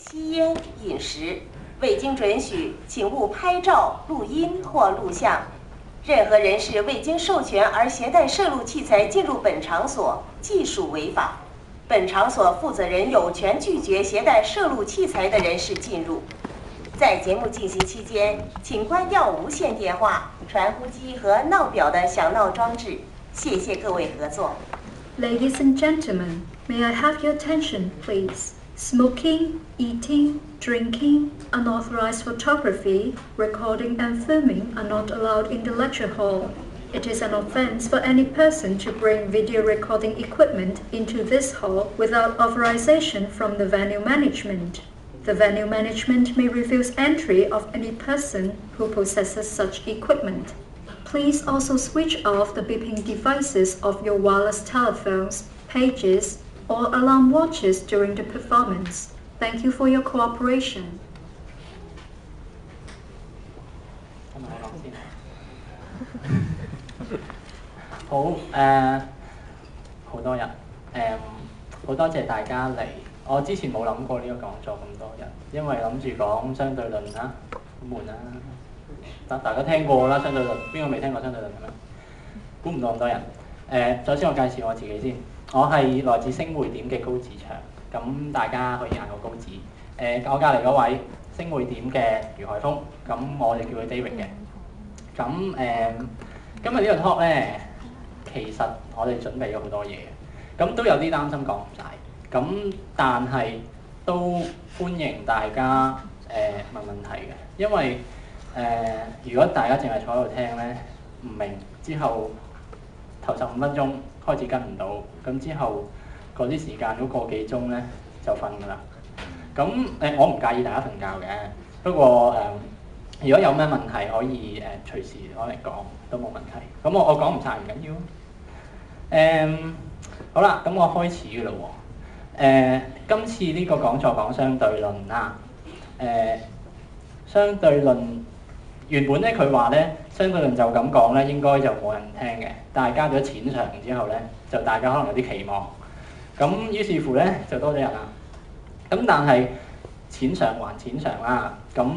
吸烟、饮食，未经准许，请勿拍照、录音或录像。任何人士未经授权而携带摄录器材进入本场所，即属违法。本场所负责人有权拒绝携带摄录器材的人士进入。在节目进行期间，请关掉无线电话、传呼机和闹表的响闹装置。谢谢各位合作。Ladies and gentlemen, may I have your attention, please? Smoking, eating, drinking, unauthorized photography, recording and filming are not allowed in the lecture hall. It is an offense for any person to bring video recording equipment into this hall without authorization from the venue management. The venue management may refuse entry of any person who possesses such equipment. Please also switch off the beeping devices of your wireless telephones, pages, or alarm watches during the performance. Thank you for your cooperation. 好好多人好多謝大家嚟。我之前冇諗過呢個講座咁多人，因為諗住講相對論啦，好悶啦。大家聽過啦，相對論，邊個未聽過相對論咁樣？估唔到咁多人。首先我介紹我自己先，我係來自星匯點嘅高志祥，咁大家可以嗌我高子。我隔離嗰位星匯點嘅余海峰，咁我哋叫佢 David 嘅。咁今日呢個 talk 咧，其實我哋準備咗好多嘢，咁都有啲擔心講唔晒。咁但係都歡迎大家問問題嘅，因為如果大家淨係坐喺度聽咧，唔明之後頭15分鐘開始跟唔到，咁之後嗰啲時間嗰個幾鐘咧就瞓㗎啦。咁我唔介意大家瞓覺嘅，不過如果有咩問題可以隨時攞嚟講都冇問題。咁我講唔晒唔緊要。好啦，咁我開始㗎啦喎。今次呢個講座講相對論啦。相對論原本咧佢話咧，相對論就咁講咧，應該就冇人聽嘅。但係加咗淺場之後咧，就大家可能有啲期望。咁於是乎咧就多咗人啦。咁但係淺場還淺場啦。咁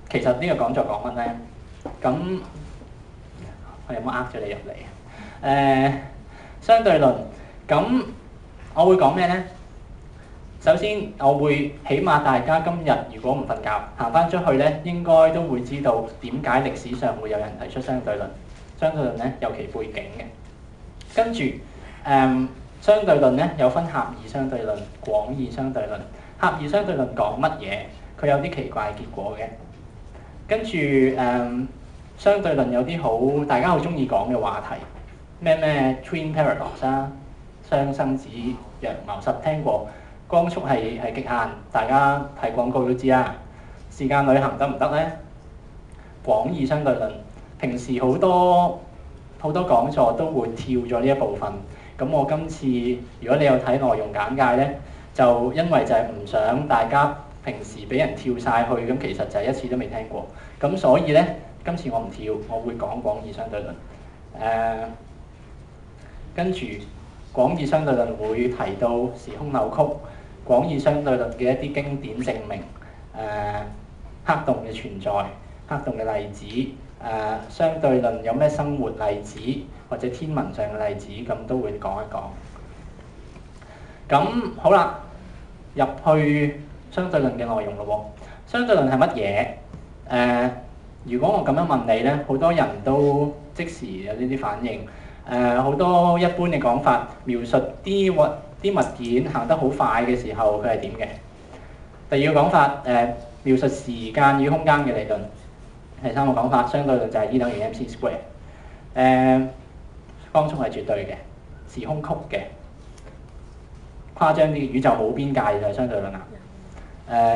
其實呢個講座講乜咧？咁我有冇呃咗你入嚟？相對論咁我會講咩咧？首先，我會起碼大家今日如果唔瞓覺，行翻出去咧，應該都會知道點解歷史上會有人提出相對論。相對論咧有其背景嘅。跟住相對論咧有分狹義相對論、廣義相對論。狹義相對論講乜嘢？佢有啲奇怪結果嘅。跟住相對論有啲好大家好中意講嘅話題，咩 twin paradox 啦，雙生子陽謀實聽過。光速係極限，大家睇廣告都知啦。時間旅行得唔得咧？廣義相對論，平時好多講座都會跳咗呢一部分。咁我今次如果你有睇內容簡介咧，就因為就係唔想大家平時俾人跳晒去，咁其實就係一次都未聽過。咁所以咧，今次我唔跳，我會講廣義相對論。跟住廣義相對論會提到時空扭曲。廣義相對論嘅一啲經典證明，黑洞嘅存在、黑洞嘅例子，相對論有咩生活例子或者天文上嘅例子，咁都會講一講。咁好啦，入去相對論嘅內容咯喎。相對論係乜嘢？如果我咁樣問你咧，好多人都即時有呢啲反應。好多一般嘅講法，描述啲物件行得好快嘅時候，佢係點嘅？第二個講法，描述時間與空間嘅理論。第三個講法，相對論就係 E 等於 mc square。光速係絕對嘅，時空曲嘅，誇張啲，宇宙冇邊界就係相對論啦。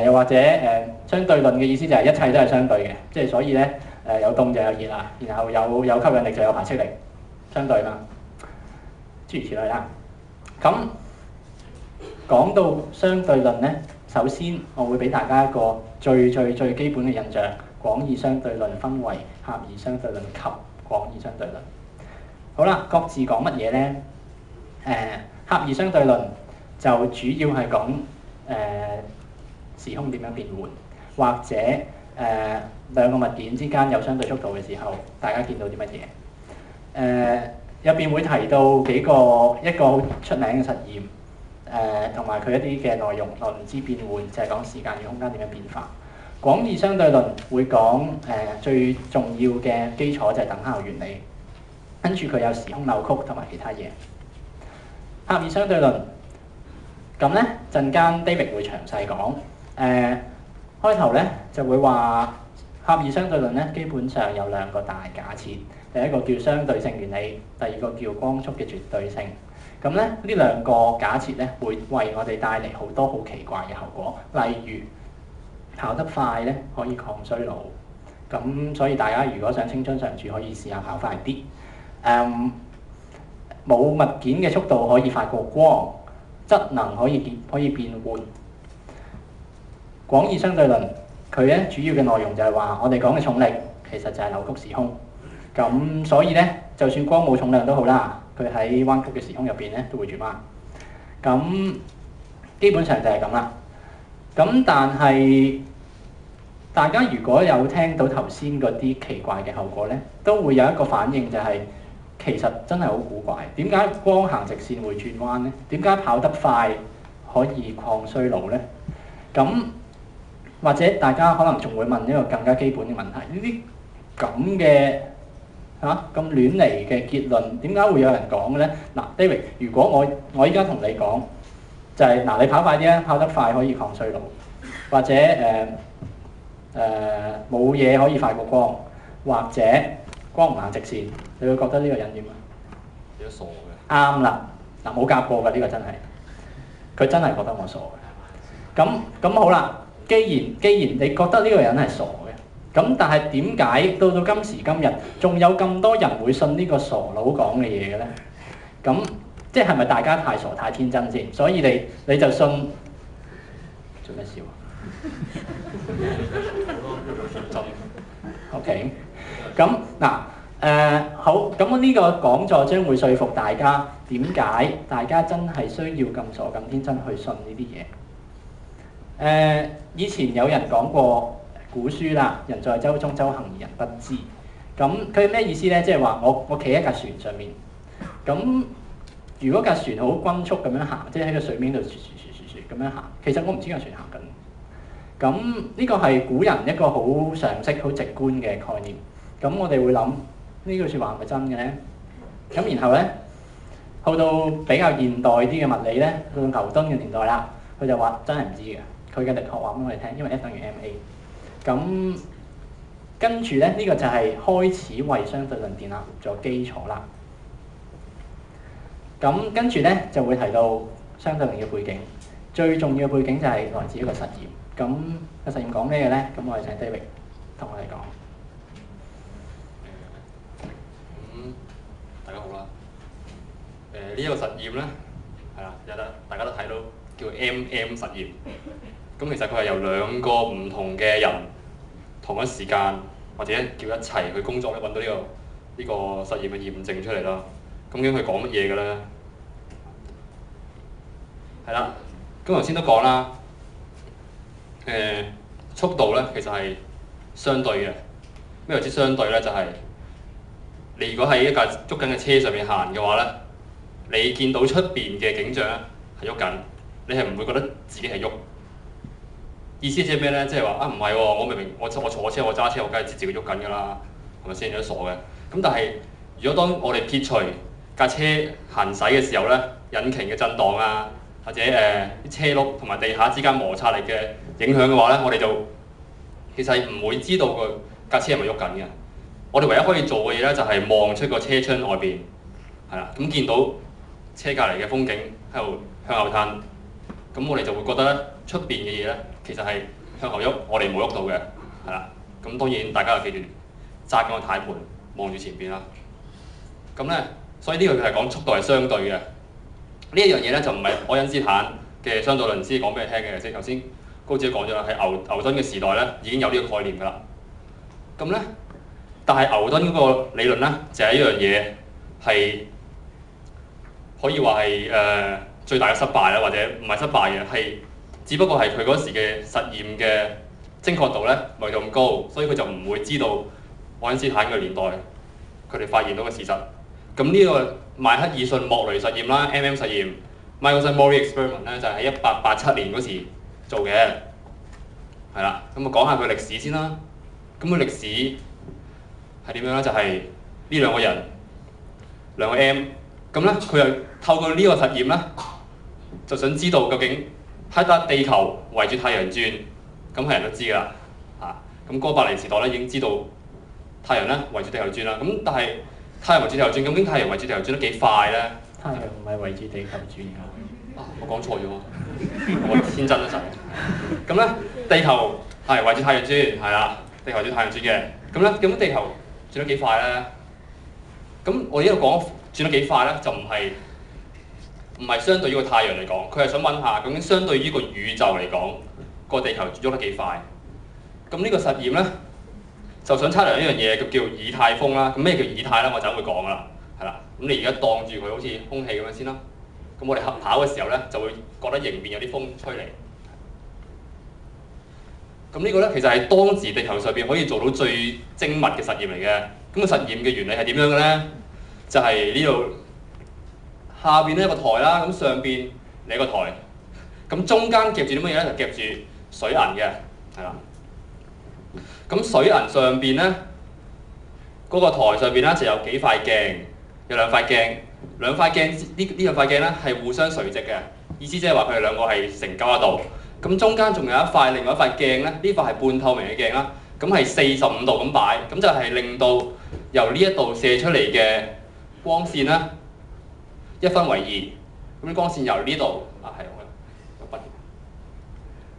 又或者相對論嘅意思就係一切都係相對嘅，即係所以咧有凍就有熱啦，然後有吸引力就有排斥力，相對嘛，諸如此類啦。咁講到相對論咧，首先我會俾大家一個最基本嘅印象。廣義相對論分為狹義相對論及廣義相對論。好啦，各自講乜嘢咧？狹義相對論就主要係講時時空點樣變換，或者兩個物件之間有相對速度嘅時候，大家見到啲乜嘢？入邊會提到一個好出名嘅實驗，同埋佢一啲嘅內容，輪之變換就係講時間與空間點樣變化。廣義相對論會講最重要嘅基礎就係等效原理，跟住佢有時空扭曲同埋其他嘢。狹義相對論咁咧，陣間 David 會詳細講。開頭咧就會話狹義相對論咧，基本上有兩個大假設，第一個叫相對性原理，第二個叫光速嘅絕對性。咁咧呢兩個假設咧，會為我哋帶嚟好多好奇怪嘅後果，例如跑得快咧可以抗衰老。咁所以大家如果想青春常駐，可以試下跑快啲。冇物件嘅速度可以快過光，質能可以變換。廣義相對論佢咧主要嘅內容就係話，我哋講嘅重力其實就係扭曲時空。咁所以咧，就算光冇重量都好啦，佢喺彎曲嘅時空入邊咧都會轉彎。咁基本上就係咁啦。咁但係大家如果有聽到頭先嗰啲奇怪嘅後果咧，都會有一個反應就係、其實真係好古怪。點解光行直線會轉彎咧？點解跑得快可以抗衰老咧？咁或者大家可能仲會問一個更加基本嘅問題：呢啲咁嘅咁亂嚟嘅結論，點解會有人講嘅咧？嗱 ，David， 如果我依家同你講，就係、你跑快啲啊，跑得快可以抗衰老，或者冇嘢可以快過光，或者光唔行直線，你會覺得呢個人點啊？有啲傻嘅。啱啦，冇夾過㗎，呢個真係，佢真係覺得我傻嘅。咁好啦，既然你覺得呢個人係傻嘅，咁但係點解到今時今日仲有咁多人會信呢個傻佬講嘅嘢嘅咧？咁即係咪大家太傻太天真先？所以你就信做咩笑啊？OK， 咁好，咁呢個講座將會說服大家點解大家真係需要咁傻咁天真去信呢啲嘢。以前有人講過古書啦，人在舟中，舟行而人不知。咁佢咩意思咧？即係話我企喺架船上面，咁如果架船好均速咁樣行，即係喺個水面度咁樣行，其實我唔知架船行緊。咁呢個係古人一個好常識、好直觀嘅概念。咁我哋會諗呢句説話係咪真嘅咧？咁然後咧，去到比較現代啲嘅物理咧，到牛頓嘅年代啦，佢就話真係唔知嘅。佢嘅力學話俾我哋聽，因為 F 等於 ma。咁跟住咧，呢個就係開始為相對論建立咗基礎啦。咁跟住咧就會提到相對論嘅背景，最重要嘅背景就係來自一個實驗。咁個實驗講咩嘅咧？咁我哋請 David 同我哋講。大家好啦。呢一個實驗咧，係啦，大家都睇到叫 MM 實驗。咁其實佢係由兩個唔同嘅人同一時間或者叫一齊去工作咧，揾到呢個實驗嘅驗證出嚟啦。咁究竟佢講乜嘢嘅咧？係啦，咁頭先都講啦。速度咧其實係相對嘅。咩為之相對咧？就係、你如果喺一架喐緊嘅車上面行嘅話咧，你見到出邊嘅景象咧係喐緊，你係唔會覺得自己係喐。意思即係咩咧？即係話唔係喎，我明明我坐車我揸車，我梗係知自己喐緊㗎啦，係咪先？有啲傻嘅。咁但係如果當我哋撇除架車行駛嘅時候咧，引擎嘅震盪啊，或者啲車轆同埋地下之間摩擦力嘅影響嘅話咧，我哋就其實係唔會知道架車係咪喐緊嘅。我哋唯一可以做嘅嘢咧，就係望出個車窗外邊，係啦，咁見到車隔離嘅風景喺度向後褪，咁我哋就會覺得咧出邊嘅嘢咧，其實係向後喐，我哋冇喐到嘅，係啦。咁當然大家就記住揸緊個軚盤，望住前邊啦。咁咧，所以呢個係講速度係相對嘅。呢一樣嘢咧就唔係愛因斯坦嘅相對論先講俾你聽嘅，即係頭先高姐講咗啦，喺牛頓嘅時代咧已經有呢個概念㗎啦。咁咧，但係牛頓嗰個理論咧就係一樣嘢係可以話係最大嘅失敗啦，或者唔係失敗嘅，係只不過係佢嗰時嘅實驗嘅精確度咧唔係咁高，所以佢就唔會知道愛因斯坦嘅年代佢哋發現到嘅事實。咁呢個邁克爾遜莫雷實驗啦 ，MM 實驗 Michelson-Morley experiment 咧就係喺1887年嗰時做嘅，係啦。咁我講下佢歷史先啦。咁佢歷史係點樣咧？就係呢兩個人兩個 M， 咁咧佢又透過呢個實驗咧，就想知道究竟喺笪地球圍住太陽轉，咁係人都知㗎啦。咁哥白尼時代咧已經知道太陽咧圍住地球轉啦。咁但係太陽圍住地球轉，究竟太陽圍住地球轉得幾快咧？太陽唔係圍住地球轉㗎。我講錯咗，我天真一陣。咁咧地球係圍住太陽轉，係啦，地球圍住太陽轉嘅。咁地球轉得幾快咧？咁我呢度講轉得幾快咧，就唔係相對於個太陽嚟講，佢係想問下究竟相對於個宇宙嚟講，個地球轉得幾快？咁呢個實驗咧，就想測量一樣嘢叫以太風啦。咁咩叫以太咧？我就會講㗎啦，係啦。咁你而家當住佢好似空氣咁樣先啦。咁我哋跑嘅時候咧，就會覺得迎面有啲風吹嚟。咁呢個咧，其實係當時地球上邊可以做到最精密嘅實驗嚟嘅。咁個實驗嘅原理係點樣嘅咧？就係呢度下邊咧有個台啦，咁上邊你一個台，咁中間夾住啲乜嘢咧？就夾住水銀嘅，係啦。咁水銀上邊咧，嗰個台上邊咧就有幾塊鏡，有兩塊鏡，兩塊鏡呢兩塊鏡咧係互相垂直嘅，意思即係話佢哋兩個係成90度。咁中間仲有一塊，另外一塊鏡咧，呢塊係半透明嘅鏡啦，咁係45度咁擺，咁就係令到由呢一度射出嚟嘅光線咧1分為2，咁啲光線由呢度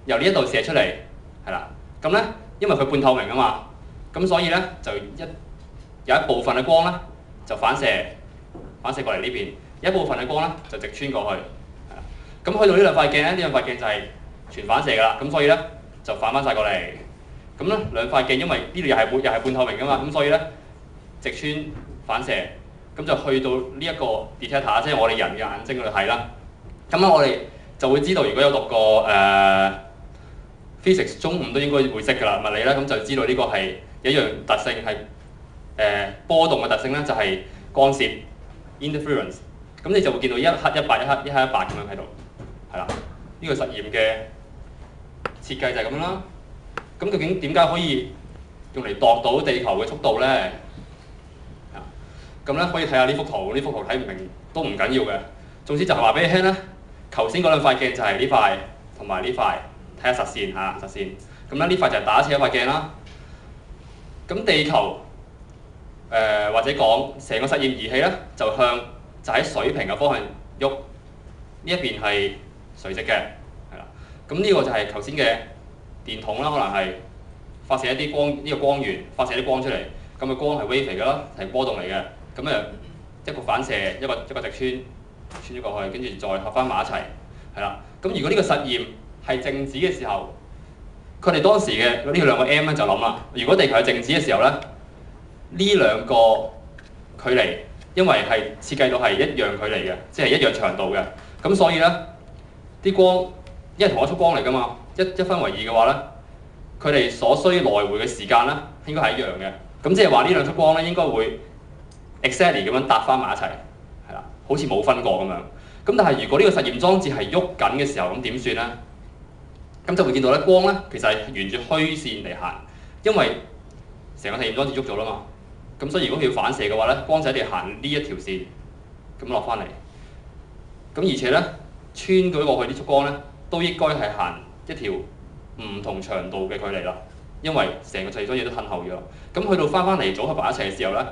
由呢一度射出嚟，係啦，咁咧因為佢半透明啊嘛，咁所以咧就有一部分嘅光咧就反射過嚟呢邊，有一部分嘅光咧就直穿過去，係啦，咁去到呢兩塊鏡咧，呢兩塊鏡就係全反射㗎啦，咁所以咧就反翻晒過嚟，咁咧兩塊鏡因為呢度又係半透明㗎嘛，咁所以咧直穿反射，咁就去到呢一個 detector， 即係我哋人嘅眼睛嗰度睇啦。咁咧我哋就會知道，如果有讀過physics 中5都應該會識㗎啦，物理咧，咁就知道呢個係有一樣特性係波動嘅特性咧，就係干涉 interference。咁你就會見到一黑一白咁樣喺度，係啦。呢個實驗嘅設計就係咁樣啦。咁究竟點解可以用嚟度到地球嘅速度咧？咁咧可以睇下呢幅圖，呢幅圖睇唔明都唔緊要嘅。總之就係話俾你聽咧，頭先嗰兩塊鏡就係呢塊同埋呢塊，睇下實線嚇實線。咁咧呢塊就係打斜一塊鏡啦。咁地球或者講成個實驗儀器咧，就喺水平嘅方向喐，呢一邊係垂直嘅，係啦。咁呢個就係頭先嘅電筒啦，可能係發射一啲光，呢個光源發射啲光出嚟。咁嘅光係 wave 嚟㗎啦，係波動嚟嘅。咁一個反射，一個直穿咗過去，跟住再合翻埋一齊，係啦。咁如果呢個實驗係靜止嘅時候，佢哋當時嘅呢兩個 M 咧就諗啦，如果地球係靜止嘅時候咧，呢兩個距離因為係設計到係一樣距離嘅，即係一樣長度嘅，咁所以咧啲光因為同一束光嚟㗎嘛，一分為2嘅話咧，佢哋所需來回嘅時間咧應該係一樣嘅。咁即係話呢兩束光咧應該會 exactly 咁樣搭翻埋一齊，係啦，好似冇分過咁樣。咁但係如果呢個實驗裝置係喐緊嘅時候，咁點算咧？咁就會見到咧光咧其實係沿住虛線嚟行，因為成個實驗裝置喐咗啦嘛。咁所以如果佢要反射嘅話咧，光就一定行呢一條線咁落翻嚟。咁而且咧穿舉過去呢束光咧，都應該係行一條唔同長度嘅距離啦。因為成個實驗裝置都褪後咗。咁去到翻嚟組合埋一齊嘅時候咧，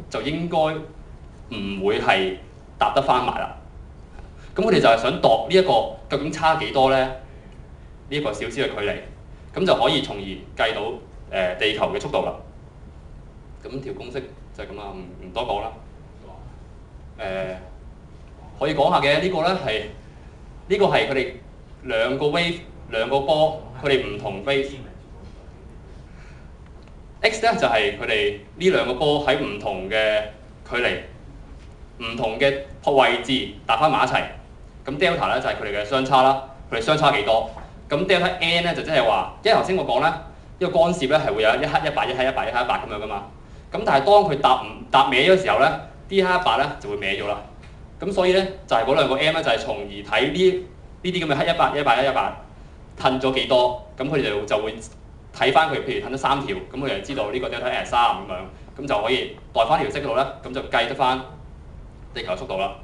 就應該唔會係搭得翻埋啦。咁佢哋就係想度呢一個究竟差幾多咧？呢一個小小嘅距離，咁就可以從而計到地球嘅速度啦。咁條公式就係咁啦，唔多講啦。可以講下嘅呢個咧呢個係佢哋兩個 wave 兩個波，佢哋唔同 phase。X 咧就係佢哋呢兩個波喺唔同嘅距離、唔同嘅位置搭翻埋一齊。咁 delta 咧就係佢哋嘅相差啦，佢哋相差幾多？咁 delta n 咧就即係話，因為頭先我講啦，呢個干涉咧係會有一黑一白、一黑一白、一黑一白咁樣噶嘛。咁但係當佢搭歪咗嘅時候咧，啲黑一白咧就會歪咗啦。咁所以咧就係嗰兩個 m 咧就係從而睇呢啲咁嘅黑一白、一白、一白褪咗幾多，咁佢哋就會睇翻佢，譬如褪咗3條，咁佢就知道呢個 delta n 係3咁樣，咁就可以代翻條式嗰度咧，咁就計得翻地球速度啦。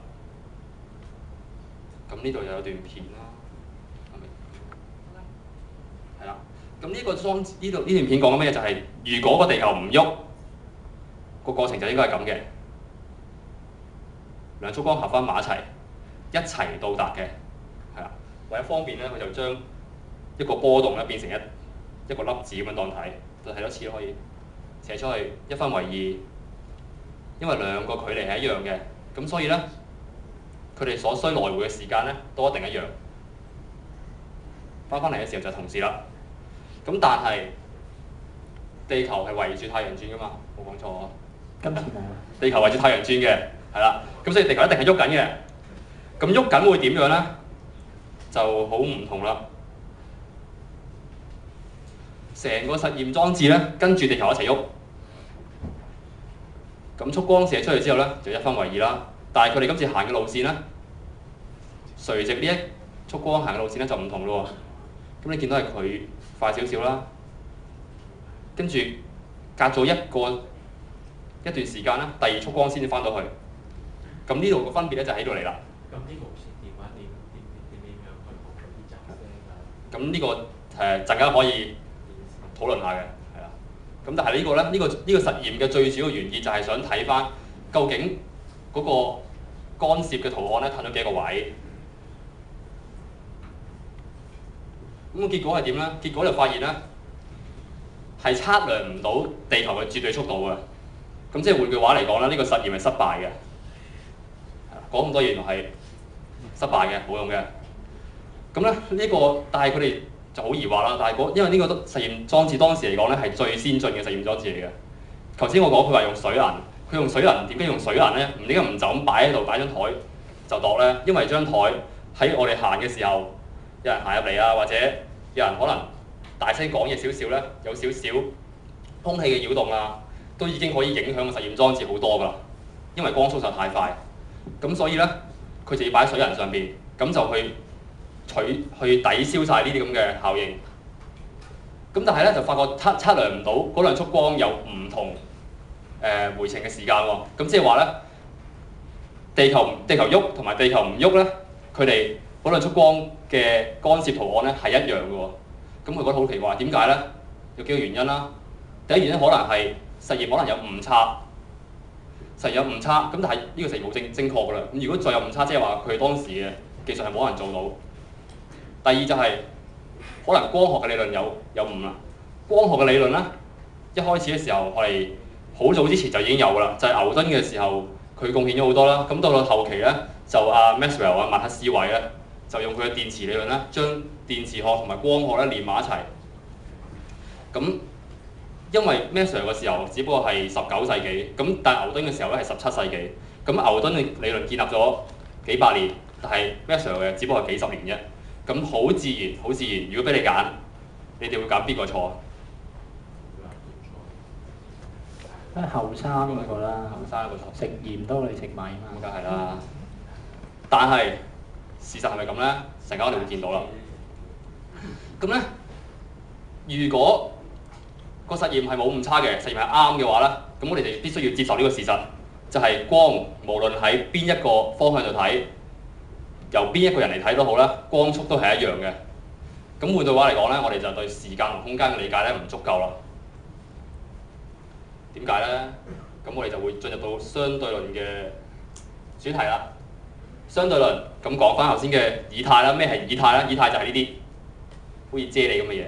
咁呢度又有段片啦，係啦。咁呢個裝置呢段片講緊咩嘢？就係如果個地球唔喐，個過程就應該係咁嘅，兩束光合翻埋一齊到達嘅，係啦。為咗方便咧，佢就將一個波動咧變成一個粒子咁樣當睇，就睇多次都可以寫出去1分為2，因為兩個距離係一樣嘅，咁所以咧佢哋所需來回嘅時間咧都一定一樣。翻嚟嘅時候就同時啦。咁但係地球係圍住太陽轉噶嘛，冇講錯啊。今次冇。地球圍住太陽轉嘅，係啦。咁所以地球一定係喐緊嘅。咁喐緊會點樣咧？就好唔同啦。成個實驗裝置咧跟住地球一齊喐。咁束光射出去之後咧就1分為2啦。但係佢哋今次行嘅路線咧，垂直呢一束光行嘅路線咧就唔同咯喎。咁你見到係佢快少少啦，跟住隔咗一段時間啦，第2束光先至翻到去。咁呢度個分別咧就喺度嚟啦。咁呢個電話點樣去控制啲雜聲？咁呢個陣間可以討論下嘅，係啦。咁但係呢個咧，呢個實驗嘅最主要原意就係想睇翻究竟嗰個干涉嘅圖案咧褪咗幾個位。咁個結果係點咧？結果就發現咧係測量唔到地球嘅絕對速度嘅。咁即係換句話嚟講咧，呢個實驗係失敗嘅。講咁多嘢原來係失敗嘅，冇用嘅。咁咧呢個，但係佢哋就好疑惑啦。但係因為呢個實驗裝置當時嚟講咧係最先進嘅實驗裝置嚟嘅。頭先我講佢話用水銀，佢用水銀點解用水銀咧？點解唔就咁擺喺度擺張台就度咧？因為張台喺我哋行嘅時候，有人行入嚟啊，或者有人可能大聲講嘢少少咧，有少少空氣嘅擾動啊，都已經可以影響個實驗裝置好多㗎啦。因為光速實在太快，咁所以咧佢就要擺喺水銀上邊，咁就去抵消晒呢啲咁嘅效應。咁但係咧就發覺測量唔到嗰兩束光有唔同回程嘅時間喎。咁即係話咧地球喐同埋地球唔喐咧，佢哋嗰兩束光嘅干涉圖案咧係一樣嘅喎。咁佢覺得好奇怪，點解咧？有幾個原因啦。第一原因可能係實驗可能有誤差，實驗有誤差。咁但係呢個實驗冇正確㗎啦。咁如果再有誤差，即係話佢當時嘅技術係冇人做到。第二就係可能光學嘅理論有誤啦。光學嘅理論咧，一開始嘅時候我哋好早之前就已經有㗎啦，就係牛頓嘅時候佢貢獻咗好多啦。咁到後期咧就Maxwell 麥克斯韋咧就用佢嘅電磁理論咧，將電磁學同埋光學咧連埋一齊。咁因為 Maxwell 嘅時候只不過係19世紀，咁但係牛頓嘅時候咧係17世紀。咁牛頓嘅理論建立咗幾百年，但係 Maxwell 嘅只不過係幾十年啫。咁好自然，如果俾你揀，你哋會揀邊個錯啊？梗係後生嗰個啦，後生嗰個錯。食鹽多過你食米嘛。咁梗係啦。但係事實係咪咁咧？陣間我哋會見到啦。咁咧，如果個實驗係冇誤差嘅，實驗係啱嘅話咧，咁我哋就必須要接受呢個事實，就係光無論喺邊一個方向度睇，由邊一個人嚟睇都好啦，光速都係一樣嘅。咁換句話嚟講咧，我哋就對時間同空間嘅理解咧唔足夠啦。點解咧？咁我哋就會進入到相對論嘅主題啦。相對論咁講翻頭先嘅以太啦，咩係以太咧？以太就係呢啲好似啫喱咁嘅嘢。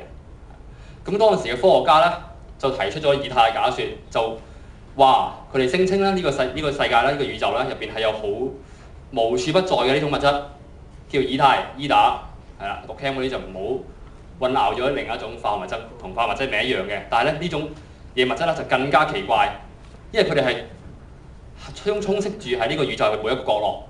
咁當時嘅科學家咧就提出咗以太嘅假説，就話佢哋聲稱咧呢個世界咧呢個宇宙咧入邊係有好無處不在嘅呢種物質，叫以太 （Ida）。係啦，讀 Chem 嗰啲就唔好混淆咗另一種化學物質，同化學物質名一樣嘅。但係咧呢種嘢物質咧就更加奇怪，因為佢哋係充斥住喺呢個宇宙嘅每一個角落。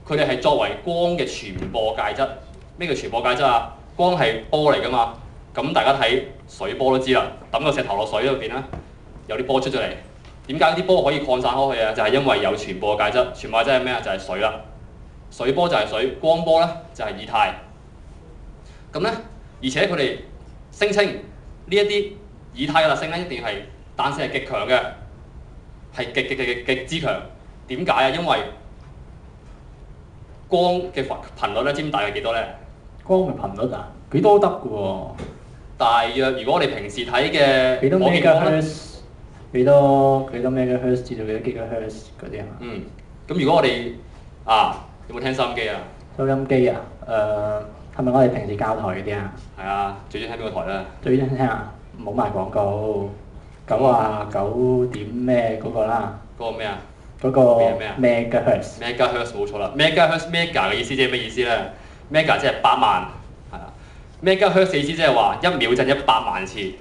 佢哋係作為光嘅傳播介質。咩叫傳播介質啊？光係波嚟㗎嘛。咁大家睇水波都知啦，抌個石頭落水入邊咧，有啲波出咗嚟。點解啲波可以擴散開去啊？就係因為有傳播嘅介質。傳播嘅介質係咩啊？就係水啦。水波就係水，光波咧就係液態。咁咧，而且佢哋聲稱呢一啲液態嘅特性咧，一定係彈性係極強嘅，係極之強。點解啊？因為光嘅頻率咧，知唔知大約幾多咧？光嘅頻率啊，幾多得嘅喎？大約如果我哋平時睇嘅幾多可見光咧，幾多 megahertz 至到幾多 gigahertz 嗰啲啊？咁如果我哋有冇聽收音機啊？收音機啊？係咪我哋平時教台嗰啲啊？係啊，最中意聽邊個台咧？最中意聽啊！唔好賣廣告，99點咩嗰個啦？嗰個咩啊？嗰個 megahertz。megahertz 冇錯啦 ，megahertz mega 嘅意思即係咩意思咧？mega 即係百萬，係啦。megahertz 嘅意思即係話一秒震100萬次。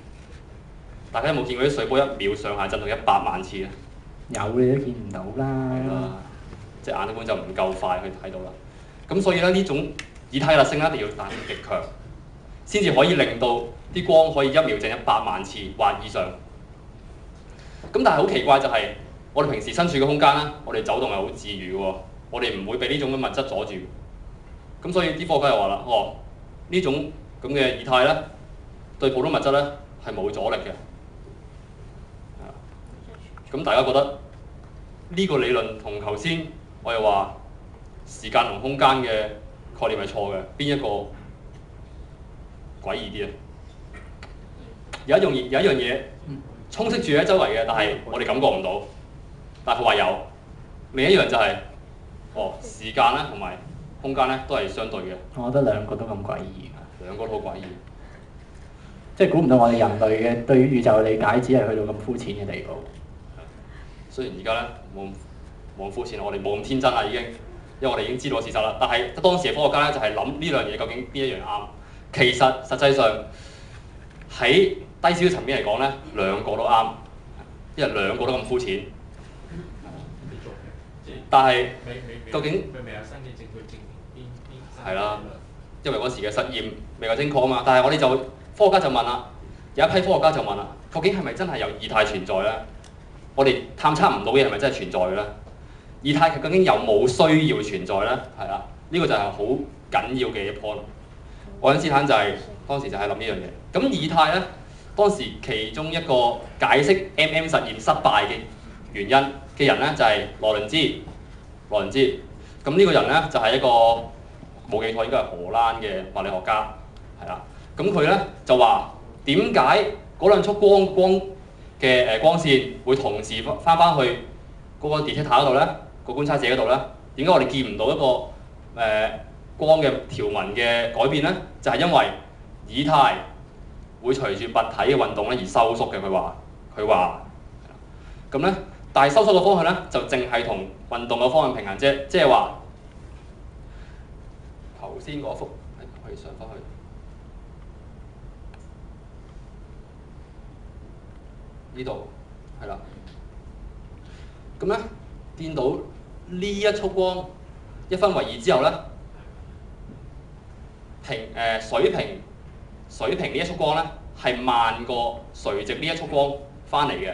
大家有冇見過啲水波一秒上下震到100萬次啊？有你都見唔到啦。係啦，隻眼根本就唔夠快去睇到啦。咁所以咧，呢種液態特性一定要彈性極強，先至可以令到啲光可以一秒震100萬次或以上。咁但係好奇怪就係、我哋平時身處嘅空間咧，我哋走動係好自如嘅喎，我哋唔會俾呢種嘅物質阻住。咁所以啲科學家又話啦，呢種咁嘅液態咧，對普通物質咧係冇阻力嘅。咁大家覺得呢個理論同頭先我又話時間同空間嘅概念係錯嘅，邊一個詭異啲啊？有一樣嘢充斥住喺周圍嘅，但係我哋感覺唔到。但係佢話有。另一樣就係、時間咧同埋空間咧都係相對嘅。我覺得兩個都咁詭異㗎。兩個都好詭異。即係估唔到我哋人類嘅對於宇宙嘅理解只係去到咁膚淺嘅地步。雖然而家咧冇咁膚淺，我哋冇咁天真啦已經，因為我哋已經知道事實啦。但係當時嘅科學家咧就係諗呢樣嘢究竟邊一樣啱。其實實際上喺低少層面嚟講咧，兩個都啱，因為兩個都咁膚淺。但係究竟未有新嘅證據證明邊係啦，因為嗰時嘅實驗未夠精確啊嘛。但係我哋就科學家就問啦，有一批科學家就問啦，究竟係咪真係有液態存在咧？我哋探測唔到嘅係咪真係存在嘅咧？液態究竟有冇需要存在咧？係啦，呢個就係好緊要嘅一 point。愛因斯坦當時就係諗呢樣嘢。咁液態咧，當時其中一個解釋 MM 實驗失敗嘅原因嘅人咧，就係羅倫茲。咁呢個人咧就係一個冇記錯應該係荷蘭嘅物理學家，係啦。咁佢咧就話點解嗰兩束光嘅光線會同時翻去嗰個 detector 嗰度咧，個觀察者嗰度咧？點解我哋見唔到一個光嘅條紋嘅改變咧？就係因為液態會隨住物體嘅運動咧而收縮嘅。佢話咁咧，但係收縮嘅方向咧就淨係同運動嘅方向平衡啫。即係話頭先嗰幅可以上翻去。呢度係啦，咁咧見到呢一束光一分為二之後咧，水平呢一束光咧係慢過垂直呢一束光翻嚟嘅。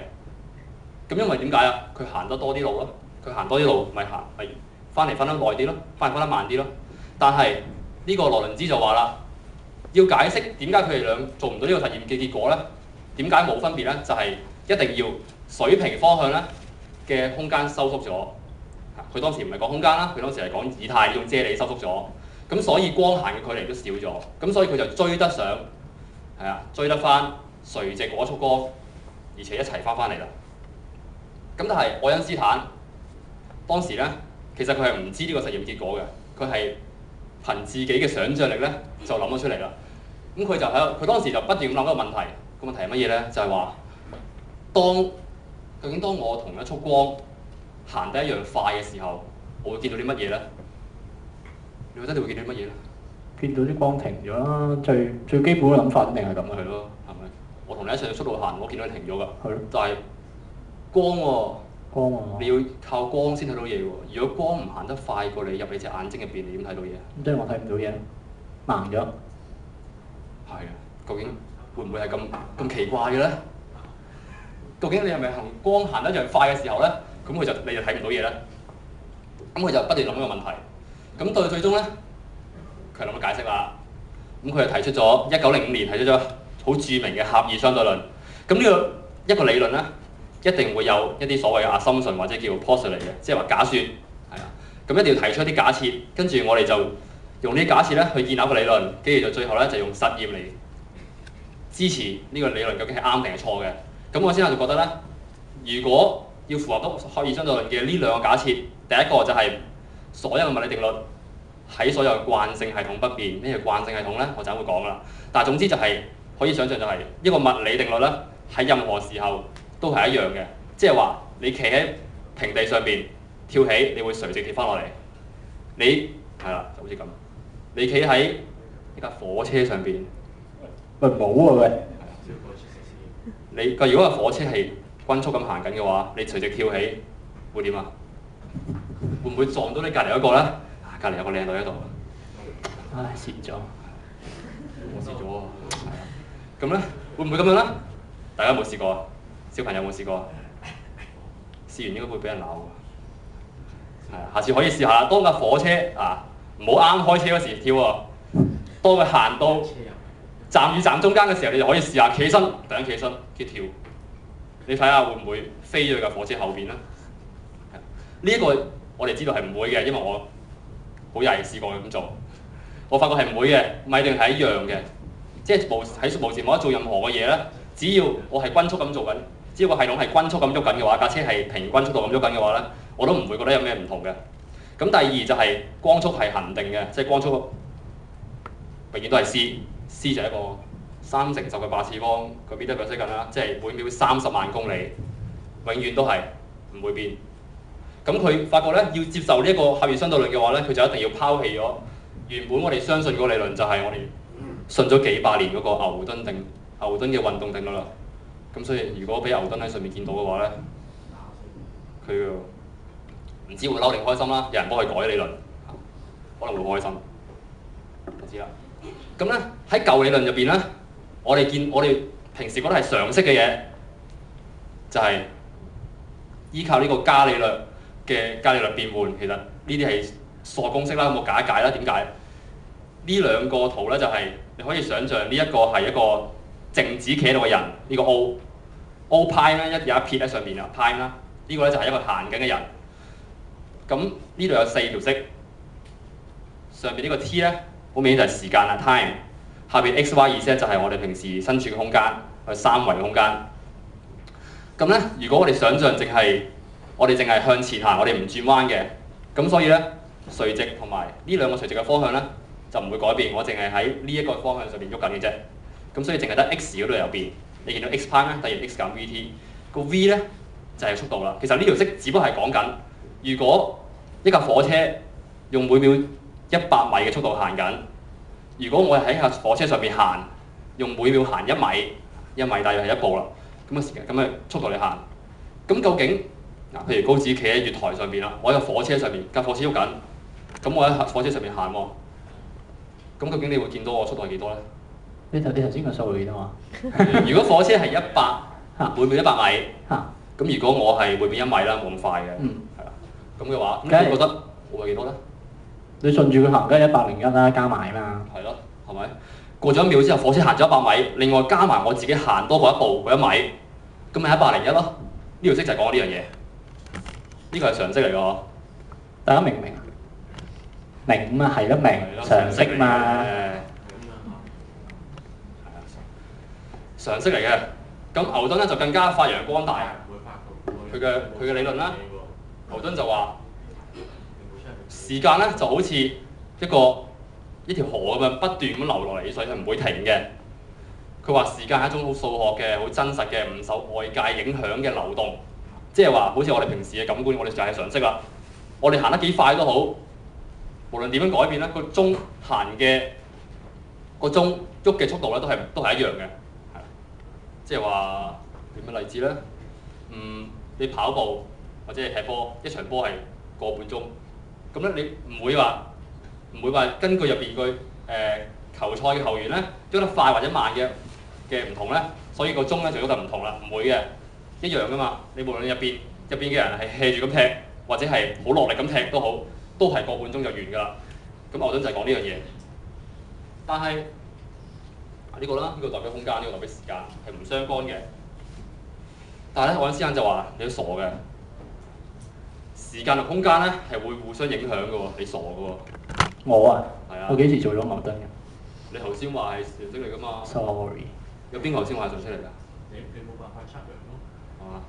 咁因為點解啊？佢行得多啲路咯，佢行多啲路咪翻得耐啲咯，翻得慢啲咯。但係呢個羅倫茲就話啦，要解釋點解佢哋兩做唔到呢個實驗嘅結果咧？點解冇分別咧？就係一定要水平方向咧嘅空間收縮咗。佢當時唔係講空間啦，佢當時係講液態呢種啫喱收縮咗。咁所以光行嘅距離都少咗。咁所以佢就追得上，追得翻垂直嗰束光，而且一齊翻嚟啦。咁但係愛因斯坦當時咧，其實佢係唔知呢個實驗結果嘅，佢係憑自己嘅想像力咧就諗咗出嚟啦。咁佢當時就不斷咁諗一個問題，個問題係乜嘢咧？就係話究竟當我同一束光行得一樣快嘅時候，我會見到啲乜嘢咧？你覺得你會見到啲乜嘢咧？見到啲光停咗啦，最基本嘅諗法一定係咁啊，係咯，係咪？我同你一齊速度行，我見到你停咗㗎。係咯。但係光喎，光你要靠光先睇到嘢喎。如果光唔行得快過你入你隻眼睛入邊，你點睇到嘢？即係我睇唔到嘢，盲咗。係啊，究竟會唔會係咁奇怪嘅咧？究竟你係咪行光行得一樣快嘅時候咧，咁你就睇唔到嘢咧？咁佢就不斷諗呢個問題。咁到最終咧，佢諗咗解釋啦。咁佢就提出咗1905年提出咗好著名嘅狹義相對論。咁呢個一個理論咧，一定會有一啲所謂嘅 assumption 或者叫 postulate 嘅，即係話假説係啊。咁一定要提出一啲假設，跟住我哋就用呢啲假設咧去建立一個理論，跟住就最後咧就用實驗嚟支持呢個理論究竟係啱定係錯嘅。咁我先就覺得咧，如果要符合到狹義相對論嘅呢兩個假設，第一個就係所有嘅物理定律喺所有嘅慣性系統不變。咩叫慣性系統咧？我陣間會講噶啦。但係總之就係可以想像就係一個物理定律咧，喺任何時候都係一樣嘅。即係話你企喺平地上邊跳起，你會垂直跌翻落嚟。你係啦，就好似咁。你企喺一架火車上邊，喂冇喎喂！你如果個火車係均速咁行緊嘅話，你垂直跳起會點啊？會唔會撞到你隔離嗰個咧？隔離有個靚女喺度。唉，蝕咗。我試咗啊，係啊。咁咧會唔會咁樣咧？大家有冇試過啊？小朋友有冇試過啊？試完應該會俾人鬧㗎。係啊，下次可以試下啦。當架火車啊，唔好啱開車嗰時跳喎。當佢行到站與站中間嘅時候，你就可以試下企起身，突然企起身，跟住跳。你睇下會唔會飛咗去架火車後邊咧？呢一個我哋知道係唔會嘅，因為我好曳試過咁做。我發覺係唔會嘅，咪定係一樣嘅。即係喺無時無刻做任何嘅嘢咧，只要我係均速咁做緊，只要個系統係均速咁喐緊嘅話，架車係平均速度咁喐緊嘅話咧，我都唔會覺得有咩唔同嘅。咁第二就係光速係恒定嘅，即係光速永遠都係 c 就係一個3乘10嘅8次方個 meter per second 啦，即係每秒30萬公里，永遠都係唔會變。咁佢發覺咧，要接受呢一個狹義相對論嘅話咧，佢就一定要拋棄咗原本我哋相信嗰個理論，就係我哋信咗幾百年嗰個牛頓嘅運動定律啦。咁所以如果俾牛頓喺上面見到嘅話咧，佢唔知會嬲定開心啦。有人幫佢改理論，可能會開心。唔知啦。咁咧喺舊理論入邊咧，我哋平時覺得係常識嘅嘢，就係依靠呢個伽利略變換。其實呢啲係數公式啦，咁我解一解啦。點解？呢兩個圖咧就係你可以想像呢一個係一個靜止企喺度嘅人，呢個 O prime 咧有一撇喺上邊啊 prime 啦，呢個咧就係一個行緊嘅人。咁呢度有4條色，上邊呢個 T 咧好明顯就係時間啦 time， 下邊 X、Y、Z 就係我哋平時身處嘅空間，係3維嘅空間。咁咧，如果我哋想像我哋淨係向前行，我哋唔轉彎嘅，咁所以咧垂直同埋呢兩個垂直嘅方向咧就唔會改變，我淨係喺呢一個方向上邊喐緊嘅啫。咁所以淨係得 X 嗰度有變，你見到 X prime 咧等於 X 減 VT， 個 V 咧就係速度啦。其實呢條色只不過係講緊，如果一架火車用每秒100米嘅速度行緊，如果我係喺架火車上邊行，用每秒行1米大約係1步啦，咁嘅時間咁嘅速度嚟行，咁究竟嗱，譬如高子企喺月台上邊啦，我喺個火車上邊，架火車喐緊，咁我喺火車上邊行喎，咁究竟你會見到我速度係幾多咧？你頭先個數係幾多啊？如果火車係100每秒100米，咁如果我係每秒1米啦，冇咁快嘅，係啦，咁嘅話，咁你覺得我係幾多咧？你順住佢行梗係101啦，加埋嘛。係咯，係咪？過咗1秒之後，火車行咗100米，另外加埋我自己行多過1步嗰1米，咁咪101咯。呢條式就係講呢樣嘢，呢個係常識嚟㗎。大家明唔明啊？明嘛，係都明，常識嘛。常識嚟嘅。咁牛頓咧就更加發揚光大佢嘅理論啦。牛頓就話時間咧就好似一條河咁樣不斷咁流落嚟啲水，係唔會停嘅。佢話時間係一種好數學嘅、好真實嘅、唔受外界影響嘅流動，即係話好似我哋平時嘅感官，我哋就係常識啦。我哋行得幾快都好，無論點樣改變咧，個鐘喐嘅速度咧都係一樣嘅。即係話點嘅例子咧？你跑步或者係踢波，一場波係個半鐘，咁咧你唔會話根據入邊句球賽嘅球員咧喐得快或者慢嘅唔同咧，所以個鐘咧就喐得唔同啦。唔會嘅，一樣噶嘛。你無論入邊嘅人係 hea 住咁踢，或者係好落力咁踢都好，都係個半鐘就完㗎啦。咁牛頓就係講呢樣嘢。但係呢個啦，呢個代表空間，呢個代表時間係唔相干嘅。但係咧，愛因斯坦就話你都傻嘅，時間同空間咧係會互相影響嘅喎，你傻嘅喎。我啊，係啊，我幾時做咗牛頓嘅你頭先話係常識嚟㗎嘛？ ？Sorry，有邊個頭先話係常識嚟㗎？你冇辦法測量咯。係嘛？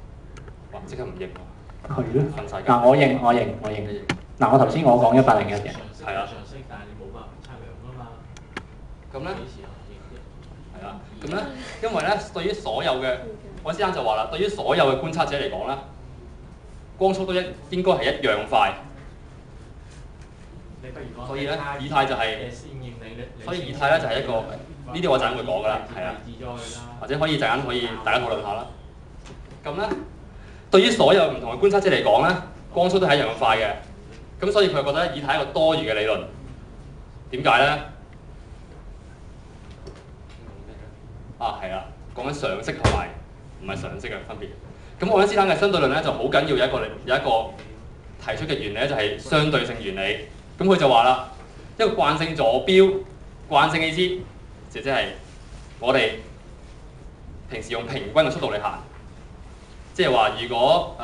哇！即刻唔認喎。係咯。瞓曬覺。嗱，我認。嗱，我頭先我講101嘅。係啊。常識，但係你冇辦法測量㗎嘛。咁咧？幾時認啫？係啊。咁咧，因為咧，對於所有嘅，愛因斯坦就話啦，對於所有嘅觀察者嚟講咧，光速都應該係一樣快。你不如講。所以咧，以太就係。所以以太咧就係一個，呢啲我陣間會講㗎啦，係啊。或者可以陣間可以大家討論下啦。咁咧，對於所有唔同嘅觀察者嚟講咧，光速都係一樣咁快嘅。咁所以佢覺得以太係一個多餘嘅理論。點解咧？啊，係啦，講緊常識同埋唔係常識嘅分別。咁愛因斯坦嘅相對論咧就好緊要，有一個提出嘅原理咧就係相對性原理。咁佢就話啦，一個慣性坐標，慣性意思即係我哋平時用平均嘅速度嚟行，即係話如果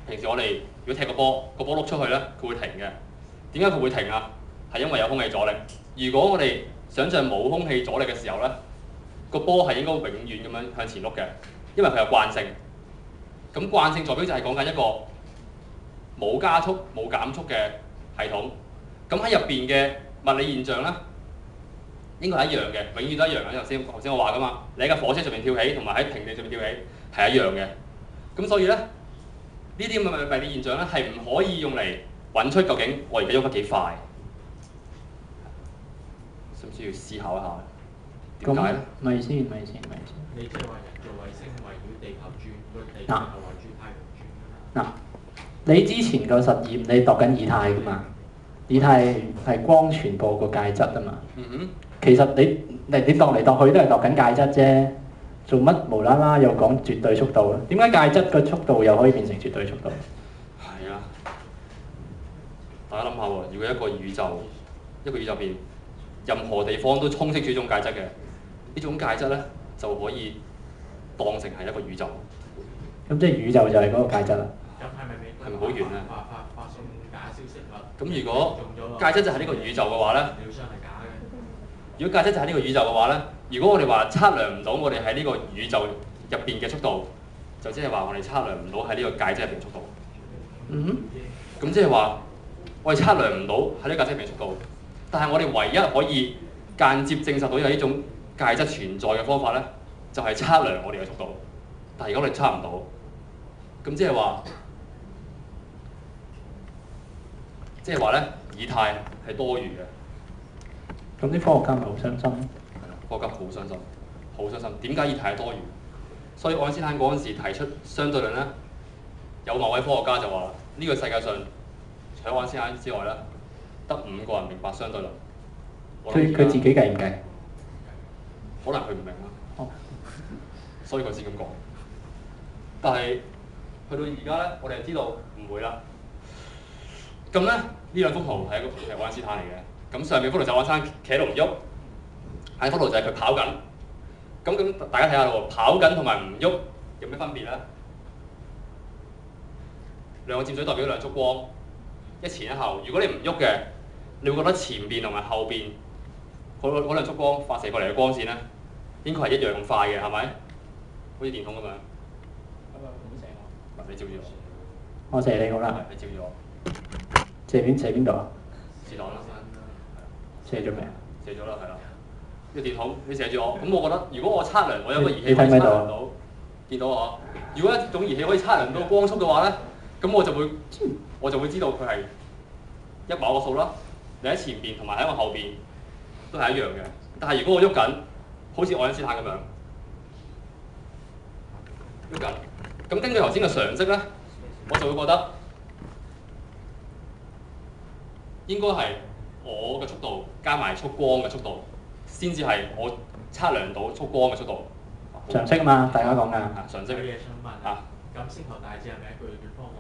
平時我哋如果踢個波碌出去咧，佢會停嘅。點解佢會停啊？係因為有空氣阻力。如果我哋想像冇空氣阻力嘅時候咧，個波係應該永遠咁樣向前碌嘅，因為佢有慣性。咁慣性坐標就係講緊一個冇加速冇減速嘅系統。咁喺入邊嘅物理現象咧，應該係一樣嘅，永遠都一樣嘅。頭先我話噶嘛，你喺架火車上面跳起，同埋喺平地上面跳起係一樣嘅。咁所以咧，呢啲咁嘅物理現象咧係唔可以用嚟揾出究竟我而家喐得幾快。需唔需要思考一下？點解咧？咪先。你即係話人造衛星圍繞地球轉，個地球係圍住太陽轉㗎嘛？嗱，你之前個實驗你度緊以太㗎嘛？以太係光傳播個介質啊嘛。其實你度嚟度去都係度緊介質啫，做乜無啦啦又講絕對速度咧？點解介質個速度又可以變成絕對速度？係啊，大家諗下喎，如果一個宇宙入邊任何地方都充斥住呢種介質嘅，呢種介質咧就可以當成係一個宇宙。咁即係宇宙就係嗰個介質啦。咁係咪好遠咧？發送假消息啦。咁如果介質就係呢個宇宙嘅話咧？料箱係假嘅。如果介質就係呢個宇宙嘅話咧，如果我哋話測量唔到我哋喺呢個宇宙入邊嘅速度，就即係話我哋測量唔到喺呢個介質入邊速度。咁即係話我哋測量唔到喺呢個介質入邊速度，但係我哋唯一可以間接證實到有呢種介質存在嘅方法咧，就係測量我哋嘅速度。但係如果我哋測唔到，咁即係話咧，以太係多餘嘅。咁啲科學家咪好傷心？科學家好傷心，好傷心。點解以太係多餘？所以愛因斯坦嗰陣時提出相對論咧，有某位科學家就話：呢個世界上除咗愛因斯坦之外咧，得5個人明白相對論。佢自己計唔計？可能佢唔明啦。所以佢先咁講。但係去到而家咧，我哋就知道唔會啦。咁咧，呢兩幅圖係愛因斯坦嚟嘅。咁上面幅圖就愛因斯坦企喺度唔喐，下幅圖就係佢跑緊。咁大家睇下咯喎，跑緊同埋唔喐有咩分別咧？兩個箭嘴代表兩束光，一前一後。如果你唔喐嘅，你會覺得前邊同埋後邊嗰兩束光發射過嚟嘅光線咧，應該係一樣咁快嘅，係咪？好似電筒咁樣。你照住我。我射你好啦。你照住我。射邊度啊？是但啦。射咗未啊？射咗啦，係啦。呢個電筒，你射住我。咁我覺得，如果我測量，我有個儀器你可以測量到到，見到我。如果一種儀器可以測量到光速嘅話咧，咁我就會知道佢係一某個數啦。你喺前邊同埋喺我後邊都係一樣嘅。但係如果我喐緊，好似愛因斯坦咁樣喐緊，咁根據頭先嘅常識咧，我就會覺得應該係我嘅速度加埋束光嘅速度，先至係我測量到束光嘅速度。常識啊嘛，大家講㗎。常識。有嘢想問啊。咁星球大戰係咪一句粵方話？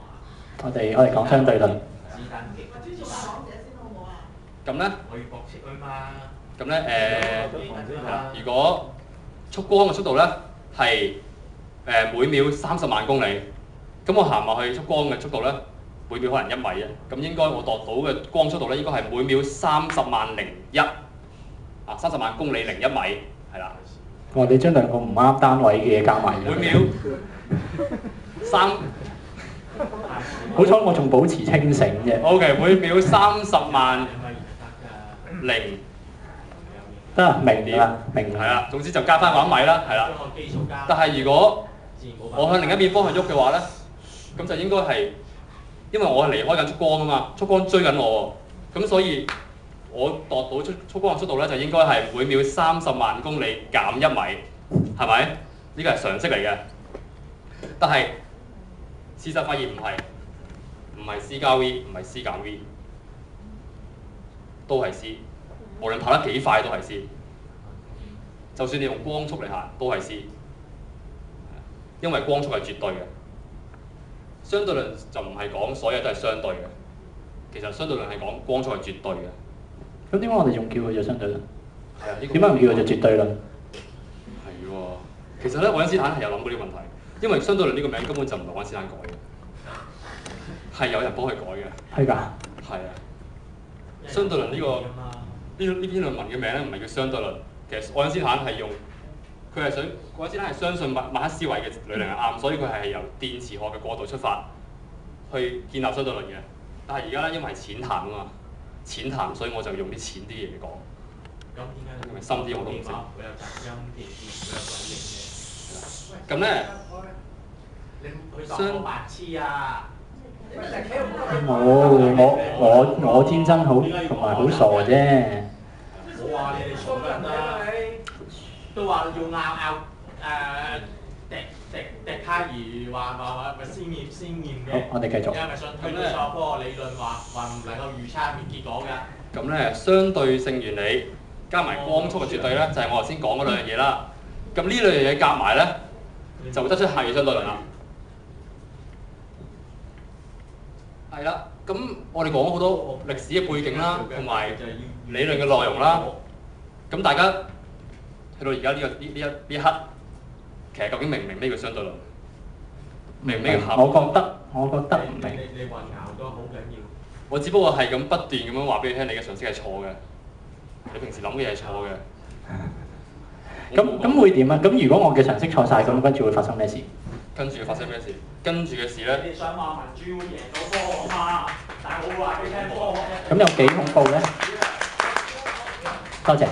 我哋講相對論。子彈極。咁咧？我要駁斥佢嘛。咁咧如果束光嘅速度咧係每秒30萬公里，咁我行埋去束光嘅速度咧，每秒可能1米啊。咁應該我度到嘅光速度咧，應該係每秒30萬零1啊，30萬公里零1米，係啦。我哋將兩個唔啱單位嘅嘢加埋。每秒3。好彩我仲保持清醒啫。OK， 每秒30萬零。得明啦，明係啦，總之就加翻1米啦，係啦。但係如果我向另一邊方向喐嘅話咧，咁就應該係因為我係離開緊束光啊嘛，束光追緊我喎，咁所以我度到束光嘅速度咧就應該係每秒30萬公里減1米，係咪？呢個係常識嚟嘅。但係事實發現唔係 C 加 V， 唔係 C 減 V， 都係 C。無論跑得幾快都係 C， 就算你用光速嚟行都係 C， 因為光速係絕對嘅。相對論就唔係講所有都係相對嘅，其實相對論係講光速係絕對嘅。咁點解我哋仲叫佢做相對論？係啊，點解唔叫佢做絕對論？係喎，其實咧，愛因斯坦係有諗過呢個問題，因為相對論呢個名根本就唔係愛因斯坦改嘅，係有人幫佢改嘅。係㗎。係啊。相對論呢篇論文嘅名咧唔係叫相對論，其實愛因斯坦係用佢係想愛因斯坦係相信麥克斯韋嘅理論係啱，所以佢係由電磁學嘅角度出發去建立相對論嘅。但係而家咧因為係淺談啊嘛，淺談所以我就用啲淺啲嘢嚟講。咁點解？因為深啲我都唔識。會有雜音、電視，會有鬼影嘅。咁咧，你去當我白痴啊！我天真好同埋好傻啫。我話你哋傻緊啦，都話要拗笛卡爾話咪先驗嘅。好，我哋繼續。因為咪信推理錯科理論話唔能夠預測結果㗎。咁咧，相對性原理加埋光速嘅絕對咧，就係我頭先講嗰兩樣嘢啦。咁呢兩樣嘢夾埋咧，就會得出係相對論啦。係啦，咁我哋講好多歷史嘅背景啦，同埋理論嘅內容啦。咁大家去到而家呢一刻，其實究竟明唔明咩叫相對論？明唔明咩叫合？我覺得唔明。你混淆都好緊要。我只不過係咁不斷咁樣話俾你聽，你嘅常識係錯嘅，你平時諗嘅嘢係錯嘅。咁會點啊？咁如果我嘅常識錯晒，咁跟住會發生咩事？跟住發生咩事？跟住嘅事咧？你想話民主會贏到科學嘛？但係我會話俾你聽科學嘅。咁有幾恐怖咧？多謝。咁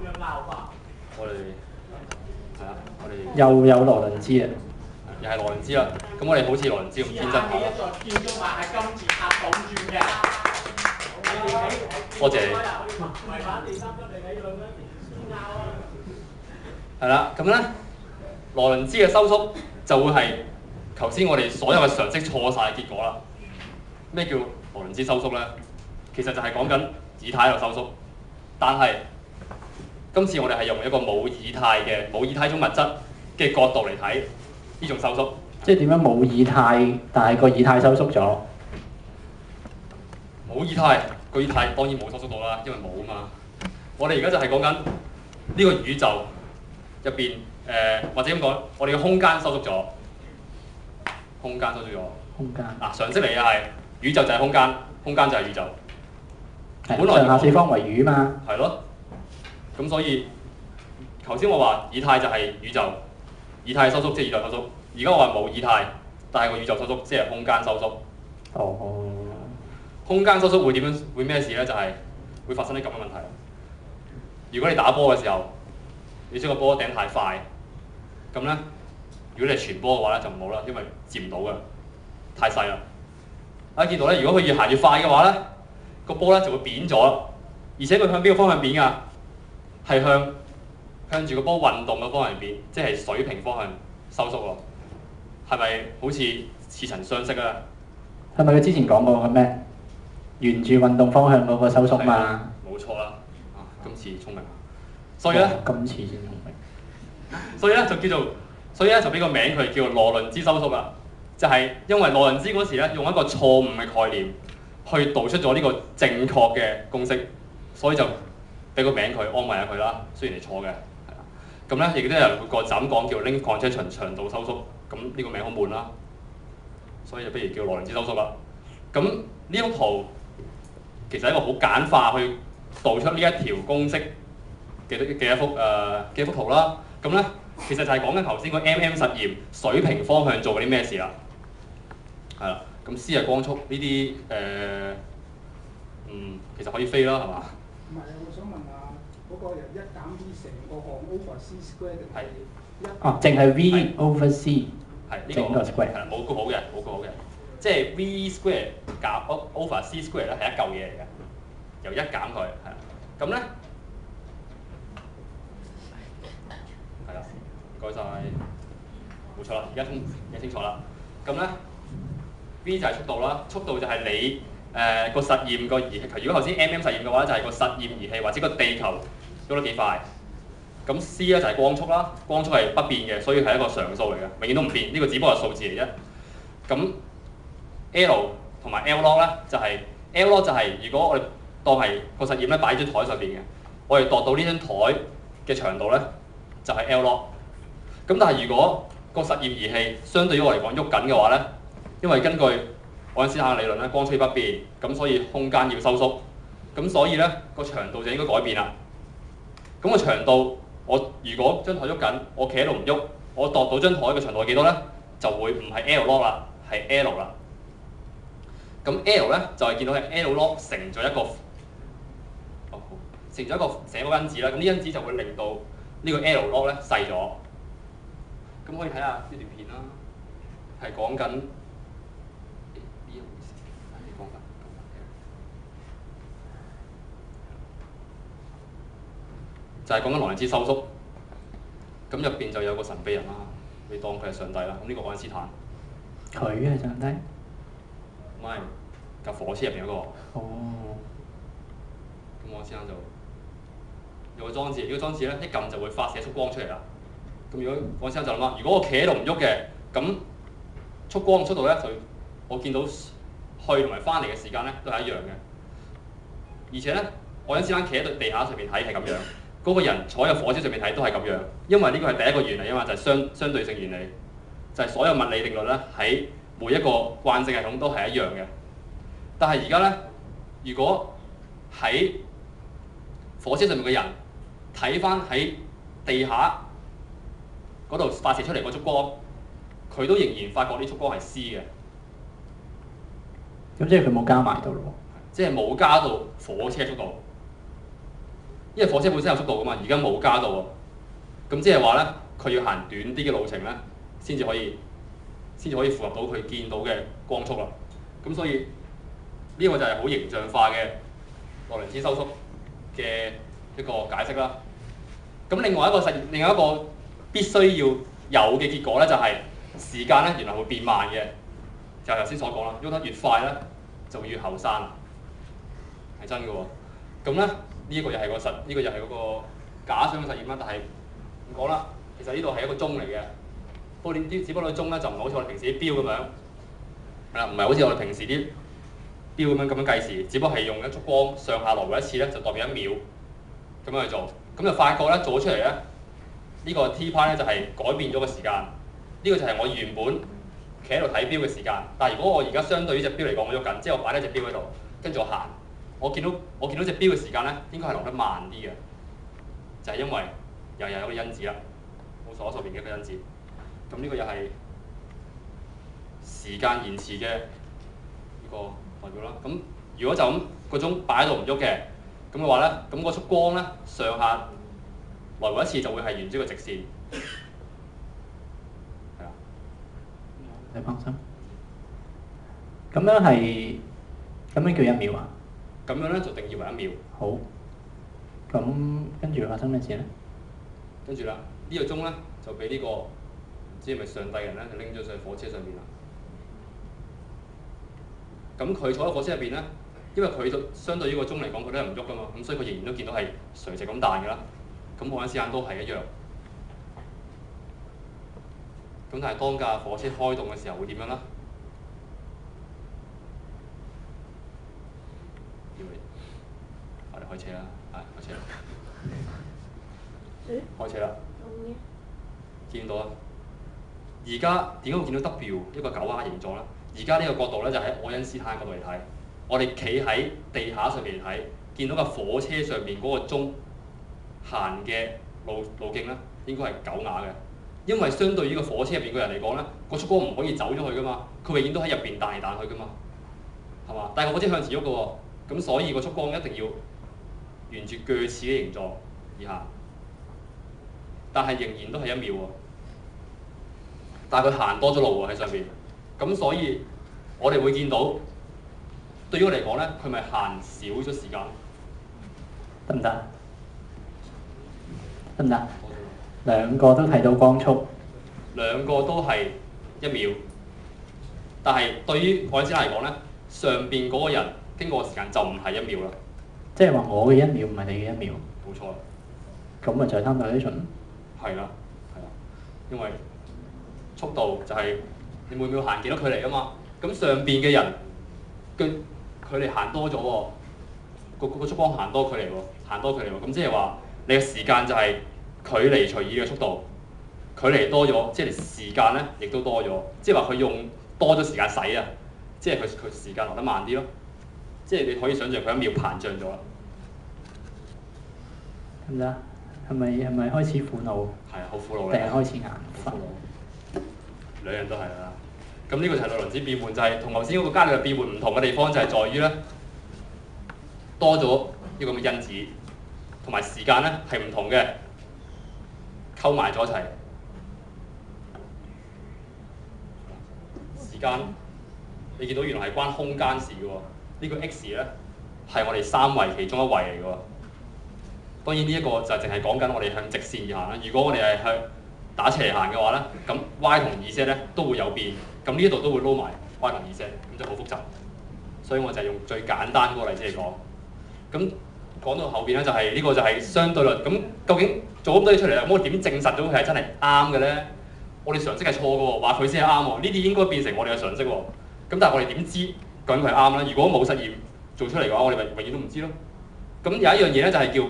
樣拗法。我哋係啊，我哋又有羅倫茲啊！又係羅倫茲啦。咁我哋好似羅倫茲咁天真下。一座建築物係金字塔倒轉嘅。多謝你。係啦，咁咧，羅倫茲嘅收縮就會係頭先我哋所有嘅常識錯晒嘅結果啦。咩叫羅倫茲收縮咧？其實就係講緊以太喺度收縮，但係今次我哋係用一個冇以太種物質嘅角度嚟睇呢種收縮。即係點樣冇以太，但係個以太收縮咗？冇以太，個以太當然冇收縮到啦，因為冇啊嘛。我哋而家就係講緊呢個宇宙入邊或者咁講，我哋嘅空間收縮咗，空間收縮咗。空間嗱，常識嚟嘅係宇宙就係空間，空間就係宇宙。本來上下四方為宇嘛。係咯。咁所以頭先我話以太就係宇宙，以太收縮即係宇宙收縮。而家我話冇以太，但係個宇宙收縮即係空間收縮。哦。空間收縮會點樣？會咩事咧？就係會發生啲咁嘅問題。如果你打波嘅時候，你將個波頂太快，咁咧，如果你係傳波嘅話咧，就唔好啦，因為接唔到嘅，太細啦。大家見到咧，如果佢越行越快嘅話咧，個波咧就會扁咗，而且佢向邊個方向扁㗎？係向住個波運動嘅方向扁，即係水平方向收縮喎。係咪好似似曾相識啊？係咪佢之前講過嘅咩？沿住運動方向嗰個收縮嘛。冇錯啦，啊，今次聰明。所以咧，今次先聰明。所以咧就俾個名佢叫羅倫茲收縮啦，就係、因為羅倫茲嗰時咧用一個錯誤嘅概念去導出咗呢個正確嘅公式，所以就俾個名佢安慰下佢啦。雖然係錯嘅，係啦。咁咧亦都有人會就咁講叫 length contraction 長度收縮，咁呢個名好悶啦，所以就不如叫羅倫茲收縮啦。咁呢幅圖其實係一個好簡化去導出呢一條公式嘅一幅圖啦。咁咧其實就係講緊頭先個 MM 實驗水平方向做緊啲咩事啦。係啦，咁 c 係光速呢啲其實可以飛啦，係嘛？唔係，我想問下嗰個由1減 v 成個項 over c square 定係1？哦，淨係 v over c。係呢整個 square 係啦，冇估好嘅，即係 v square 減 over c square 咧係一嚿嘢嚟嘅，由1減佢係啦。咁咧係啦，唔該晒，冇錯啦，而家清楚啦。咁咧 v 就係速度啦，速度就係你個實驗個儀器。如果頭先 MM 實驗嘅話，就係個實驗儀器或者個地球喐得幾快。咁 c 咧就係光速啦，光速係不變嘅，所以係一個常數嚟嘅，永遠都唔變。呢個只不過係數字嚟啫。咁 L 同埋 L log 咧就係 L log 就係如果我哋當係個實驗咧擺喺張台上邊嘅，我哋度到呢張台嘅長度咧就係 L log。咁但係如果個實驗儀器相對於我嚟講喐緊嘅話咧，因為根據愛因斯坦嘅理論咧，光速不變，咁所以空間要收縮，咁所以咧個長度就應該改變啦。咁個長度我如果張台喐緊，我企喺度唔喐，我度到張台嘅長度係幾多咧？就會唔係 L log 啦，係 L 啦。咁 L 咧就係見到係 L log 乘咗一個，乘咗一個成個因子啦。咁呢因子就會令到呢個 L log 咧細咗。咁可以睇下呢段片啦，係講緊呢一回事，係講緊。就係講緊羅倫茲收縮，咁入邊就有個神秘人啦，你當佢係上帝啦。咁呢個愛因斯坦，佢係上帝？唔係架火車入邊嗰個。哦。咁愛因斯坦就有個裝置，呢個裝置咧一撳就會發射束光出嚟啦。咁如果愛因斯坦就諗啦，如果我企喺度唔喐嘅，咁束光嘅速度咧就我見到去同埋翻嚟嘅時間咧都係一樣嘅。而且咧，愛因斯坦企喺地下上面睇係咁樣。嗰個人坐喺火車上面睇都係咁樣，因為呢個係第一個原理啊嘛，就係相對性原理，就係所有物理定律咧喺每一個慣性系統都係一樣嘅。但係而家咧，如果喺火車上面嘅人睇翻喺地下嗰度發射出嚟嗰束光，佢都仍然發覺呢束光係 c 嘅。咁即係佢冇加埋到咯喎。即係冇加到火車速度。因為火車本身有速度噶嘛，而家冇加到喎，咁即係話咧，佢要行短啲嘅路程咧，先至可以符合到佢見到嘅光速啦。咁所以呢個就係好形象化嘅羅倫茲收縮嘅一個解釋啦。咁另外一個必須要有嘅結果咧，就係時間咧原來會變慢嘅，就係頭先所講啦，喐得越快咧就會越後生啦，係真嘅喎。咁咧。呢個又係嗰個假想嘅實驗啦，但係唔講啦。其實呢度係一個鐘嚟嘅，不過只不過啲鐘咧就唔係好似我哋平時啲錶咁樣，係啦，唔係好似我哋平時啲錶咁樣計時，只不過係用一束光上下來回一次咧，就代表1秒咁樣去做。咁就發覺咧做咗出嚟咧，呢個 T 派咧就係改變咗個時間。呢個就係我原本企喺度睇錶嘅時間，但係如果我而家相對於隻錶嚟講，我喐緊，即係我擺低隻錶喺度，跟住我行。我見到隻錶嘅時間咧，應該係流得慢啲嘅，就係因為又有一個因子啦，冇所數邊嘅一個因子。咁呢個又係時間延遲嘅呢個代表啦。咁如果就咁個鐘擺喺度唔喐嘅，咁嘅話咧，咁嗰束光咧上下來回一次就會係沿住個直線，係啦。你放心。咁樣叫1秒啊？咁樣咧就定義為1秒。好。咁跟住發生咩事咧？跟住啦，呢個鐘咧就俾呢個唔知係咪上帝人咧，就拎咗上火車上邊啦。咁佢坐喺火車入邊咧，因為佢相對於個鐘嚟講，佢都係唔喐噶嘛，咁所以佢仍然都見到係垂直咁彈㗎啦。咁愛因斯坦都係一樣。咁但係當架火車開動嘅時候會點樣啦？我哋開車啦，開車啦，開車啦，見到啊！而家點解會見到 W 一個9R 形狀咧？而家呢個角度咧就喺愛因斯坦角度嚟睇，我哋企喺地下上面嚟睇，見到架火車上邊嗰個鐘行嘅路徑咧，應該係9R嘅。因為相對於個火車入邊嘅人嚟講咧，個速光唔可以走咗去噶嘛，佢永遠都喺入邊彈嚟彈去噶嘛，係嘛？但係個火車向前喐嘅喎，咁所以個速光一定要沿住鋸齒嘅形狀而行，但係仍然都係1秒喎。但係佢行多咗路喎喺上邊，咁所以我哋會見到，對於我嚟講咧，佢咪行少咗時間，得唔得？得唔得？兩個都睇到光速，兩個都係1秒，但係對於愛因斯坦嚟講咧，上邊嗰個人經過嘅時間就唔係1秒啦。即係話我嘅1秒唔係你嘅1秒。冇錯。咁咪就係 time dilation。係啦，因為速度就係你每秒行幾多距離啊嘛。咁上邊嘅人嘅距離行多咗喎，個速光行多距離喎，行多距離喎。咁即係話你嘅時間就係距離除以嘅速度，距離多咗，即係時間咧亦都多咗。即係話佢用多咗時間使啊，即係佢時間落得慢啲咯。即係你可以想像佢1秒膨脹咗啦。得唔得？係咪開始苦惱？係啊，好苦惱定係開始眼瞓？兩樣都係啦。咁呢個就係內輪子變換，就係同頭先嗰個伽利略變換唔同嘅地方，就係在於咧多咗呢個咁嘅因子，同埋時間咧係唔同嘅，溝埋咗一齊。時間你見到原來係關空間事嘅喎，呢個 x 咧係我哋3維其中一維嚟嘅喎。當然呢一個就淨係講緊我哋向直線而行啦。如果我哋係向打斜嚟行嘅話咧，咁 y 同 z 咧都會有變，咁呢一度都會撈埋 y 同 z，咁就好複雜。所以我就係用最簡單嗰個例子嚟講。咁講到後邊咧就係呢個就係相對論。咁究竟做咁多嘢出嚟啦，咁我點證實到佢係真係啱嘅咧？我哋常識係錯嘅喎，話佢先係啱喎。呢啲應該變成我哋嘅常識喎。咁但係我哋點知究竟佢係啱咧？如果冇實驗做出嚟嘅話，我哋咪永遠都唔知咯。咁有一樣嘢咧就係叫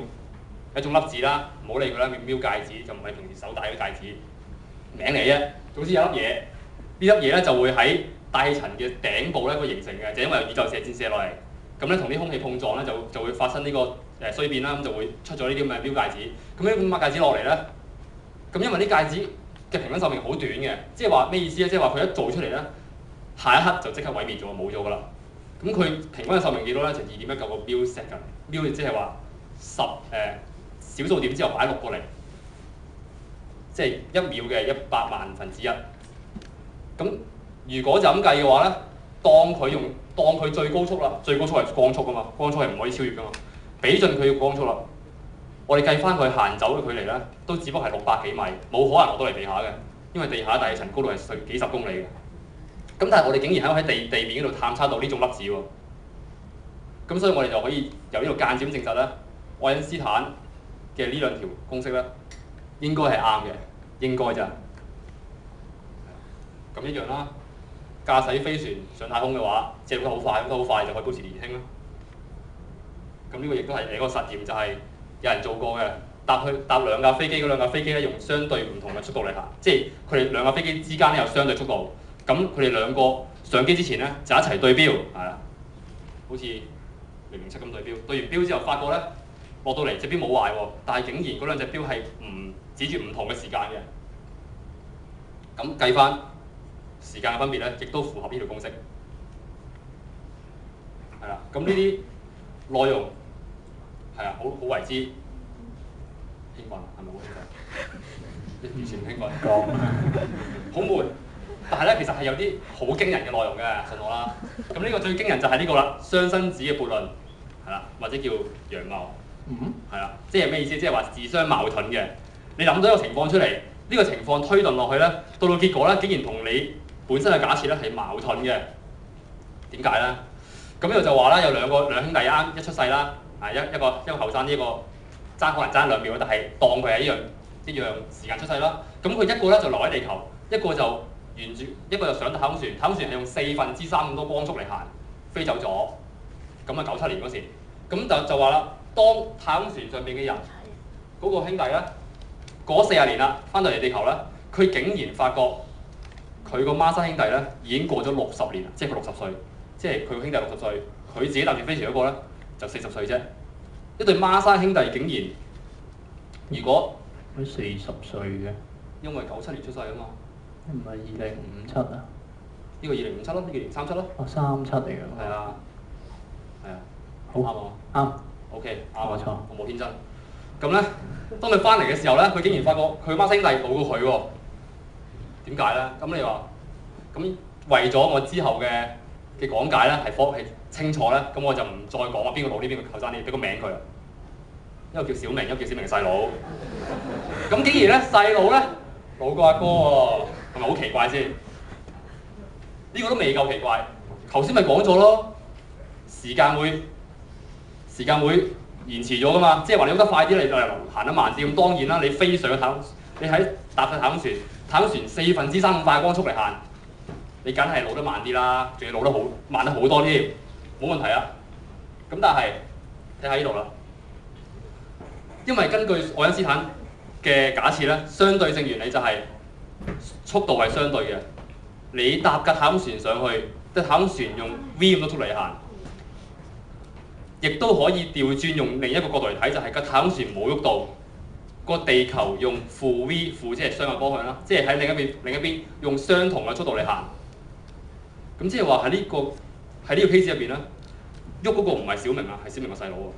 一種粒子啦，唔好理佢啦，叫鎢戒指，就唔係平時手戴嗰啲戒指名嚟啫。總之有粒嘢，呢粒嘢咧就會喺大氣層嘅頂部咧會形成嘅，就因為宇宙射線射落嚟，咁咧同啲空氣碰撞咧就會發生呢個衰變啦，咁就會出咗呢啲咁嘅鎢戒指。咁呢咁嘅戒指落嚟咧，咁因為啲戒指嘅平均壽命好短嘅，即係話咩意思咧？即係話佢一做出嚟咧，下一刻就即刻毀滅咗，冇咗㗎啦。咁佢平均嘅壽命幾多咧？就2.19個 millisecond，即係話小數點之後擺6個零，即係1秒嘅100萬分之一。咁如果就咁計嘅話咧，當佢最高速啦，最高速係光速㗎嘛，光速係唔可以超越㗎嘛，比盡佢嘅光速啦。我哋計翻佢行走嘅距離咧，都只不過係600幾米，冇可能落到嚟地下嘅，因為地下大氣層高度係幾十公里嘅。咁但係我哋竟然喺地面嗰度探測到呢種粒子喎。咁所以我哋就可以由呢度間接證實咧，愛因斯坦嘅呢兩條公式咧，應該係啱嘅，應該咋？咁一樣啦。駕駛飛船上太空嘅話，借得好快，咁都好快就可以保持年輕啦。咁呢個亦都係一個實驗，就係有人做過嘅，搭兩架飛機，嗰兩架飛機咧用相對唔同嘅速度嚟行，即係佢哋兩架飛機之間咧有相對速度。咁佢哋兩個上機之前咧就一齊對標，係啦，好似007咁對標。對完標之後，發覺咧落到嚟隻標冇壞喎，但係竟然嗰兩隻標係唔指住唔同嘅時間嘅。咁計翻時間嘅分別咧，亦都符合呢條公式。係啦，咁呢啲內容係啊，好為之興奮，係咪好興奮？完全唔興奮，講好悶。但係咧，其實係有啲好驚人嘅內容嘅，信我啦。咁呢個最驚人就係呢個啦，雙生子嘅悖論，係啦，或者叫陽謀，係啦，即係咩意思？即係話自相矛盾嘅。你諗到一個情況出嚟，呢個情況推論落去咧，到結果咧，竟然同你本身嘅假設咧係矛盾嘅。點解咧？咁呢度就話啦，有兩兄弟啱一出世啦，一個後生啲，一個可能爭2秒，但係當佢係一樣時間出世啦。咁佢一個咧就留喺地球，一個就一個就上太空船。太空船係用3/4咁多光速嚟行，飛走咗。咁啊97年嗰時，咁就話啦，當太空船上邊嘅人嗰個兄弟咧，過咗40年啦，翻到嚟地球咧，佢竟然發覺佢個孖生兄弟咧已經過咗60年，即係佢60歲，即係佢個兄弟60歲，佢自己搭住飛船嗰個咧就40歲啫。一對孖生兄弟竟然，如果佢40歲嘅，因為97年出世啊嘛，唔係2057啊？呢個2057咯，呢個2037咯。哦，37嚟㗎。係啊，係啊，好啱喎。啱。OK，啱冇錯。我冇天真。咁咧，當佢翻嚟嘅時候咧，佢竟然發覺佢孖生兄弟老過佢喎。點解咧？咁你話，咁為咗我之後嘅講解咧係清楚咧，咁我就唔再講話邊個老啲，邊個後生啲，俾個名佢。一個叫小明，一個叫小明嘅細佬。咁竟然咧細佬咧老過阿哥喎，係咪好奇怪先？呢個都未夠奇怪。頭先咪講咗咯，時間會延遲咗噶嘛，即係話你喐得快啲，你就行得慢啲。咁當然啦，你飛上太空，你搭上太空船4/3咁快光速嚟行，你梗係老得慢啲啦，仲要老得慢得好多添，冇問題啊。咁但係睇下呢度啦，因為根據愛因斯坦嘅假設咧，相對性原理就係速度係相對嘅。你搭架太空船上去，即係太空船用 v 咁多速嚟行，亦都可以調轉用另一個角度嚟睇，就係架太空船冇喐到，個地球用負 v 負即係相反方向啦，即係喺另一邊用相同嘅速度嚟行。咁即係話喺呢個 case 入邊咧，喐嗰個唔係小明啊，係小明個細佬喎。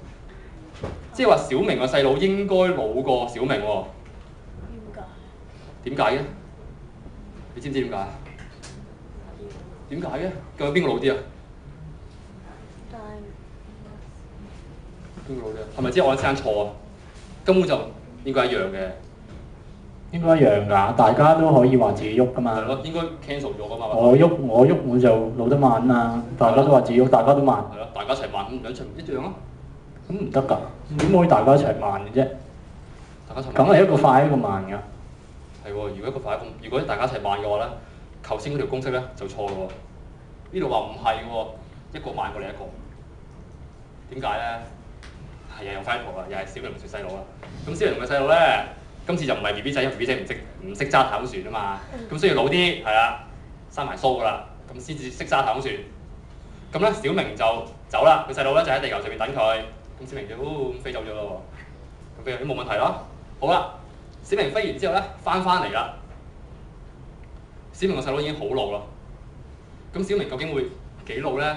即係話小明個細佬應該老過小明喎。點解嘅？你知唔知點解？點解嘅？究竟邊個老啲啊？邊個老啲啊？係咪即係愛因斯坦錯啊？根本就應該一樣嘅。應該一樣㗎，大家都可以話自己喐㗎嘛。係咯，應該 cancel 咗㗎嘛。我喐我就老得慢啊！大家都話自己喐，大家都慢。係咯，大家一齊慢，咁兩齊一樣咯。咁唔得㗎，點可以大家一齊慢嘅啫？大家一齊慢。梗係一個快一個慢㗎。係喎，如果大家一齊慢嘅話咧，頭先嗰條公式咧就錯咯喎。呢度話唔係喎，一個慢過另一個。點解咧？係又有翻圖啊，又係小明同細佬啦。咁小明同細佬咧，今次就唔係 BB 仔，因為 BB 仔唔識揸太空船啊嘛。咁所以老啲係啦，生埋須㗎啦，咁先至識揸太空船。咁咧小明就走啦，佢細佬咧就喺地球上面等佢。咁小明就咁飛走咗咯喎。咁飛咗都冇問題咯。好啦，小明飛完之後咧，翻嚟啦。小明個細佬已經好老啦。咁小明究竟會幾老咧？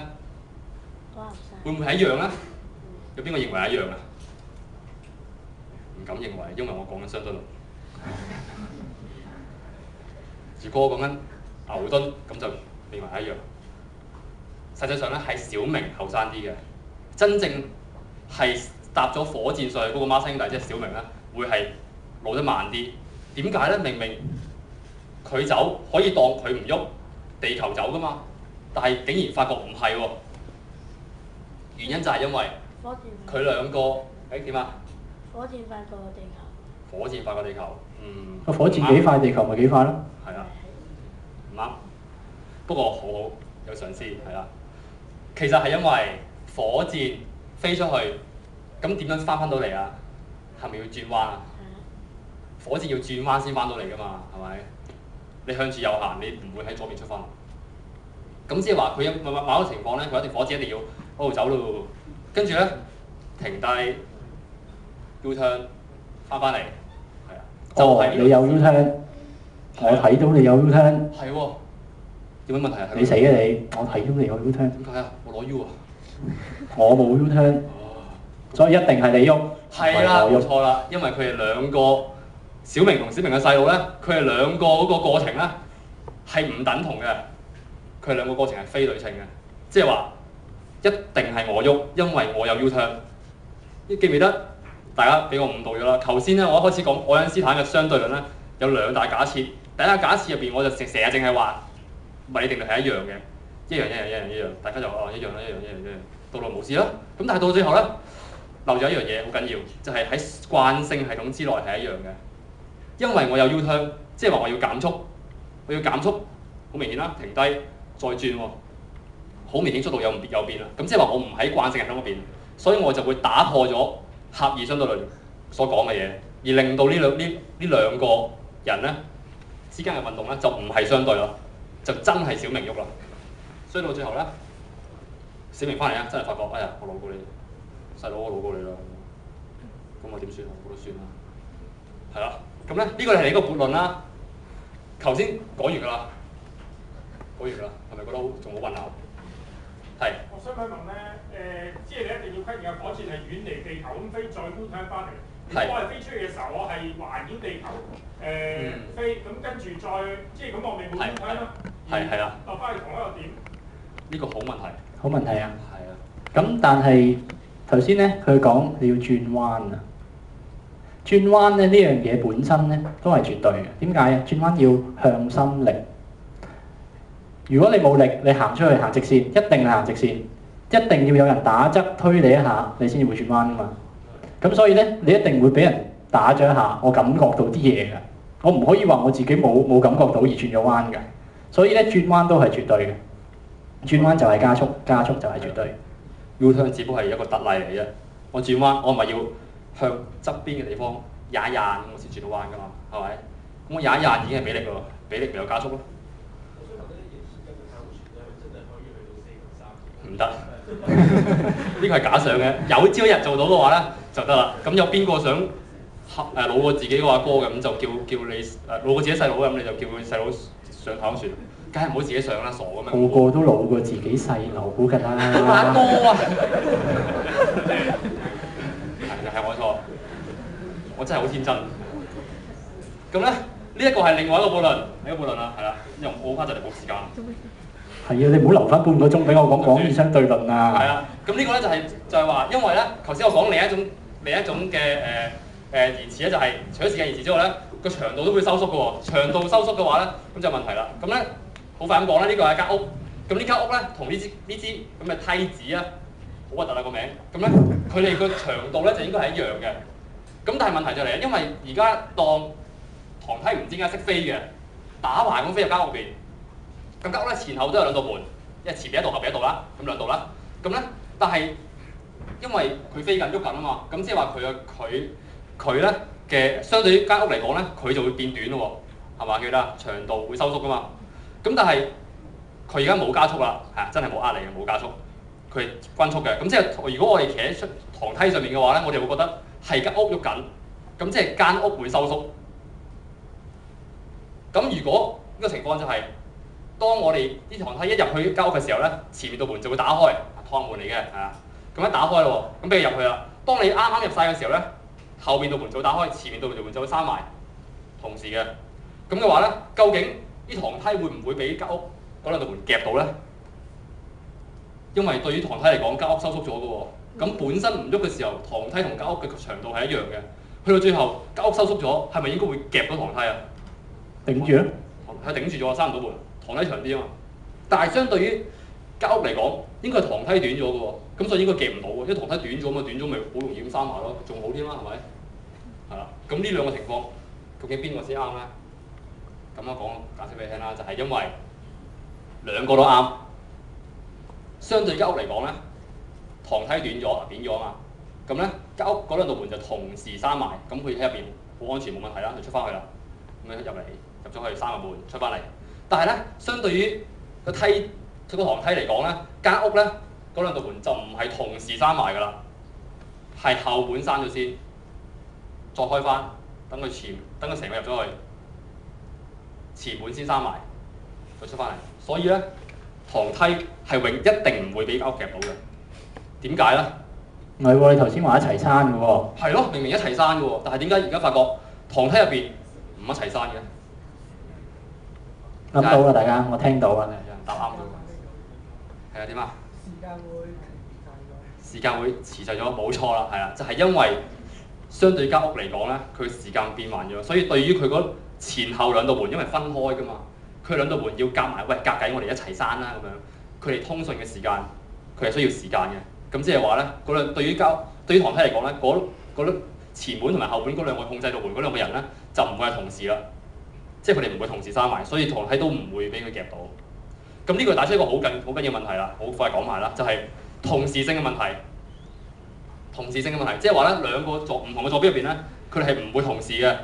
會唔會係一樣咧？有邊個認為係一樣啊？唔敢認為，因為我講緊相對論。如果我講緊牛頓，咁就認為係一樣。實際上咧，係小明後生啲嘅，真正係搭咗火箭上去嗰個孖生兄弟，即係小明咧，會係老得慢啲。點解咧？明明佢走可以當佢唔喐，地球走噶嘛，但係竟然發覺唔係喎。原因就係因為佢兩個點啊？火箭快過地球。火箭快過地球，個火箭幾快，地球咪幾快咯？係啊，唔啱。不過好有嘗試係啦。其實係因為火箭飛出去，咁點樣翻到嚟啊？係咪要轉彎啊？火箭要轉彎先翻到嚟㗎嘛，係咪？你向住右行，你唔會喺左邊出翻。咁即係話佢有某個情況咧，佢一定火箭一定要嗰度走咯，跟住咧停低 U-turn 翻嚟，係啊。哦，你有 U-turn，我睇到你有 U-turn。係喎，有咩問題啊？你死啊你！我睇到你有 U-turn。點解啊？我攞 U 啊！我冇 U-turn，所以一定係你喐。係啦，冇錯啦，因為佢哋兩個小明同小明嘅細路咧，佢哋兩個嗰個過程咧係唔等同嘅。佢哋兩個過程係非對稱嘅，即係話一定係我喐，因為我有 U-turn。記唔記得？大家俾我誤導咗啦。頭先咧，我一開始講愛因斯坦嘅相對論咧，有兩大假設。第一個假設入邊，我就成日淨係話物理定律係一樣嘅。一樣，大家就一樣，到落冇事啦。咁但係到最後咧，漏咗一樣嘢好緊要，就係喺慣性系統之內係一樣嘅，因為我有 U-turn， 即係話我要減速，好明顯啦，停低再轉喎，好明顯速度有變啦。咁即係話我唔喺慣性系統嗰邊，所以我就會打破咗狹義相對論所講嘅嘢，而令到呢兩個人咧之間嘅運動咧就唔係相對咯，就真係小明喐啦。所以到最後咧，小明翻嚟咧，真係發覺，哎呀，我老過你，細佬我老過你啦，咁我點算啊？我都算啦，係啦。咁咧呢個係你個悖論啦。頭先講完㗎啦，係咪覺得仲好混淆？係。我想問咧，即係你一定要規定嘅火箭係遠離地球咁飛，再觀翻嚟。如果我係飛出去嘅時候，我係環繞地球飛，咁跟住再即係咁，我咪冇觀睇咯。係啦。落翻去同一個點。呢個好問題。好問題啊！係啊。咁但係頭先咧，佢講你要轉彎啊。轉彎咧呢樣嘢本身咧都係絕對嘅。點解啊？轉彎要向心力。如果你冇力，你行出去行直線，一定係行直線，一定要有人打側推你一下，你先至會轉彎噶嘛。咁所以咧，你一定會俾人打咗一下，我感覺到啲嘢㗎。我唔可以話我自己冇感覺到而轉咗彎㗎。所以咧，轉彎都係絕對嘅。轉彎就係加速，加速就係絕對。U-turn 只不過係一個特例嚟啫。我轉彎，我咪要向側邊嘅地方踩一踩，我先轉到彎㗎嘛，係咪？咁我踩一踩已經係俾力咯，俾力咪有加速咯。唔得，呢個係假想嘅。有朝一日做到嘅話咧，就得啦。咁有邊個想老過自己個阿哥嘅，咁就叫你老過自己細佬嘅，咁你就叫佢細佬上太空船。梗係唔好自己上啦，傻㗎嘛！個個都老過自己細佬㗎啦。阿哥啊！係我錯，我真係好天真。咁咧，呢一個係另外一個悖論啦，係啦，因為我好怕就嚟冇時間。係啊，你唔好留翻半個鐘俾我講廣義相對論啊！係啦，咁呢個咧就係話，因為咧頭先我講另一種嘅延遲咧，就係除咗時間延遲之外咧，個長度都會收縮嘅喎。長度收縮嘅話咧，咁就有問題啦。咁咧好快咁講啦，呢個係間屋。咁呢間屋咧同呢支咁嘅梯子啊，好核突啊個名。咁咧佢哋個長度咧就應該係一樣嘅。咁但係問題就嚟啦，因為而家當堂梯唔知點解識飛嘅，打橫咁飛入間屋入邊。咁間屋咧前後都有兩道門，因為前邊一道後邊一道啦，咁兩道啦。咁咧，但係因為佢飛緊喐緊啊嘛，咁即係話佢咧嘅相對於間屋嚟講咧，佢就會變短咯喎，係嘛？記得長度會收縮噶嘛。咁但係佢而家冇加速啦，係真係冇壓力嘅，冇加速，佢係均速嘅。咁即係如果我哋企喺堂梯上面嘅話咧，我哋會覺得係間屋喐緊，咁即係間屋會收縮。咁如果呢個情況就係，當我哋啲堂梯一入去間屋嘅時候咧，前面道門就會打開，趟門嚟嘅，係啊，咁一打開咯喎，咁俾佢入去啦。當你啱啱入晒嘅時候咧，後面道門就會打開，前面道門就會閂埋，同時嘅。咁嘅話咧，究竟啲堂梯會唔會俾間屋嗰兩道門夾到咧？因為對於堂梯嚟講，間屋收縮咗嘅喎，咁本身唔喐嘅時候，堂梯同間屋嘅長度係一樣嘅。去到最後，間屋收縮咗，係咪應該會夾到堂梯啊？頂住啊！係頂住咗，閂唔到門。堂梯長啲啊嘛，但係相對於間屋嚟講，應該係堂梯短咗嘅喎，咁所以應該夾唔到嘅，因為堂梯短咗嘛，短咗咪好容易咁閂埋咯，仲好添啦，係咪？係啦，咁呢兩個情況究竟邊個先啱咧？咁樣講解釋俾你聽啦，就係因為兩個都啱。相對間屋嚟講咧，堂梯短咗，扁咗啊嘛，咁咧間屋嗰兩道門就同時閂埋，咁佢喺入邊好安全冇問題啦，就出翻去啦，咁樣入咗去閂個門出翻嚟。但係咧，相對於個堂梯嚟講咧，間屋咧嗰兩道門就唔係同時閂埋㗎啦，係後門閂咗先，再開翻，等佢成個入咗去，前門先閂埋，再出翻嚟。所以咧，堂梯係一定唔會俾間屋夾到嘅。點解咧？唔係喎，你頭先話一齊閂嘅喎。係咯，明明一齊閂嘅喎，但係點解而家發覺堂梯入邊唔一齊閂嘅？諗到啦，大家，我聽到啦。有人答啱咗。係啊，點啊？時間會遲滯咗，冇錯啦，係啦，就係因為相對間屋嚟講咧，佢時間變慢咗，所以對於佢嗰前後兩道門，因為分開㗎嘛，佢兩道門要夾埋，喂，夾計我哋一齊閂啦咁樣。佢哋通訊嘅時間，佢係需要時間嘅。咁即係話咧，嗰兩對於唐梯嚟講咧，嗰前門同埋後門嗰兩個控制到門嗰兩個人咧，就唔會係同時啦。即係佢哋唔會同時閂埋，所以唐梯都唔會俾佢夾到。咁呢個打出一個好緊要問題啦，好快講埋啦，就係同時性嘅問題。同時性嘅問題，即係話咧兩個唔同嘅坐標入邊咧，佢哋係唔會同時嘅，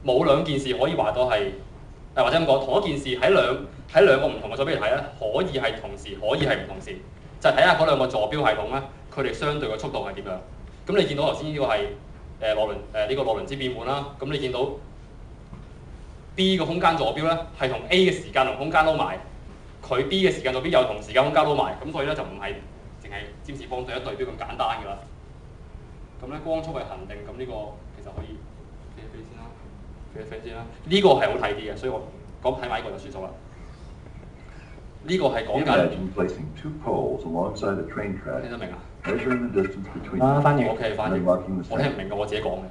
冇兩件事可以話到係或者咁講，同一件事喺兩個唔同嘅坐標嚟睇咧，可以係同時，可以係唔同時，就係睇下嗰兩個坐標系統咧，佢哋相對嘅速度係點樣。咁你見到頭先呢個係呢個洛倫茲變換啦，咁你見到 B 個空間坐標咧係同 A 嘅時間同空間撈埋，佢 B 嘅時間坐標又同時間空間撈埋，咁所以咧就唔係淨係占士邦對一對標咁簡單㗎啦。咁咧光速係恒定，咁呢個其實可以飛一飛先啦，飛一飛先啦。呢個係好睇啲嘅，所以我講睇埋呢個就算數啦。呢個係講緊。聽得明啊？翻譯。OK， 翻譯。我聽唔明㗎，我自己講嘅。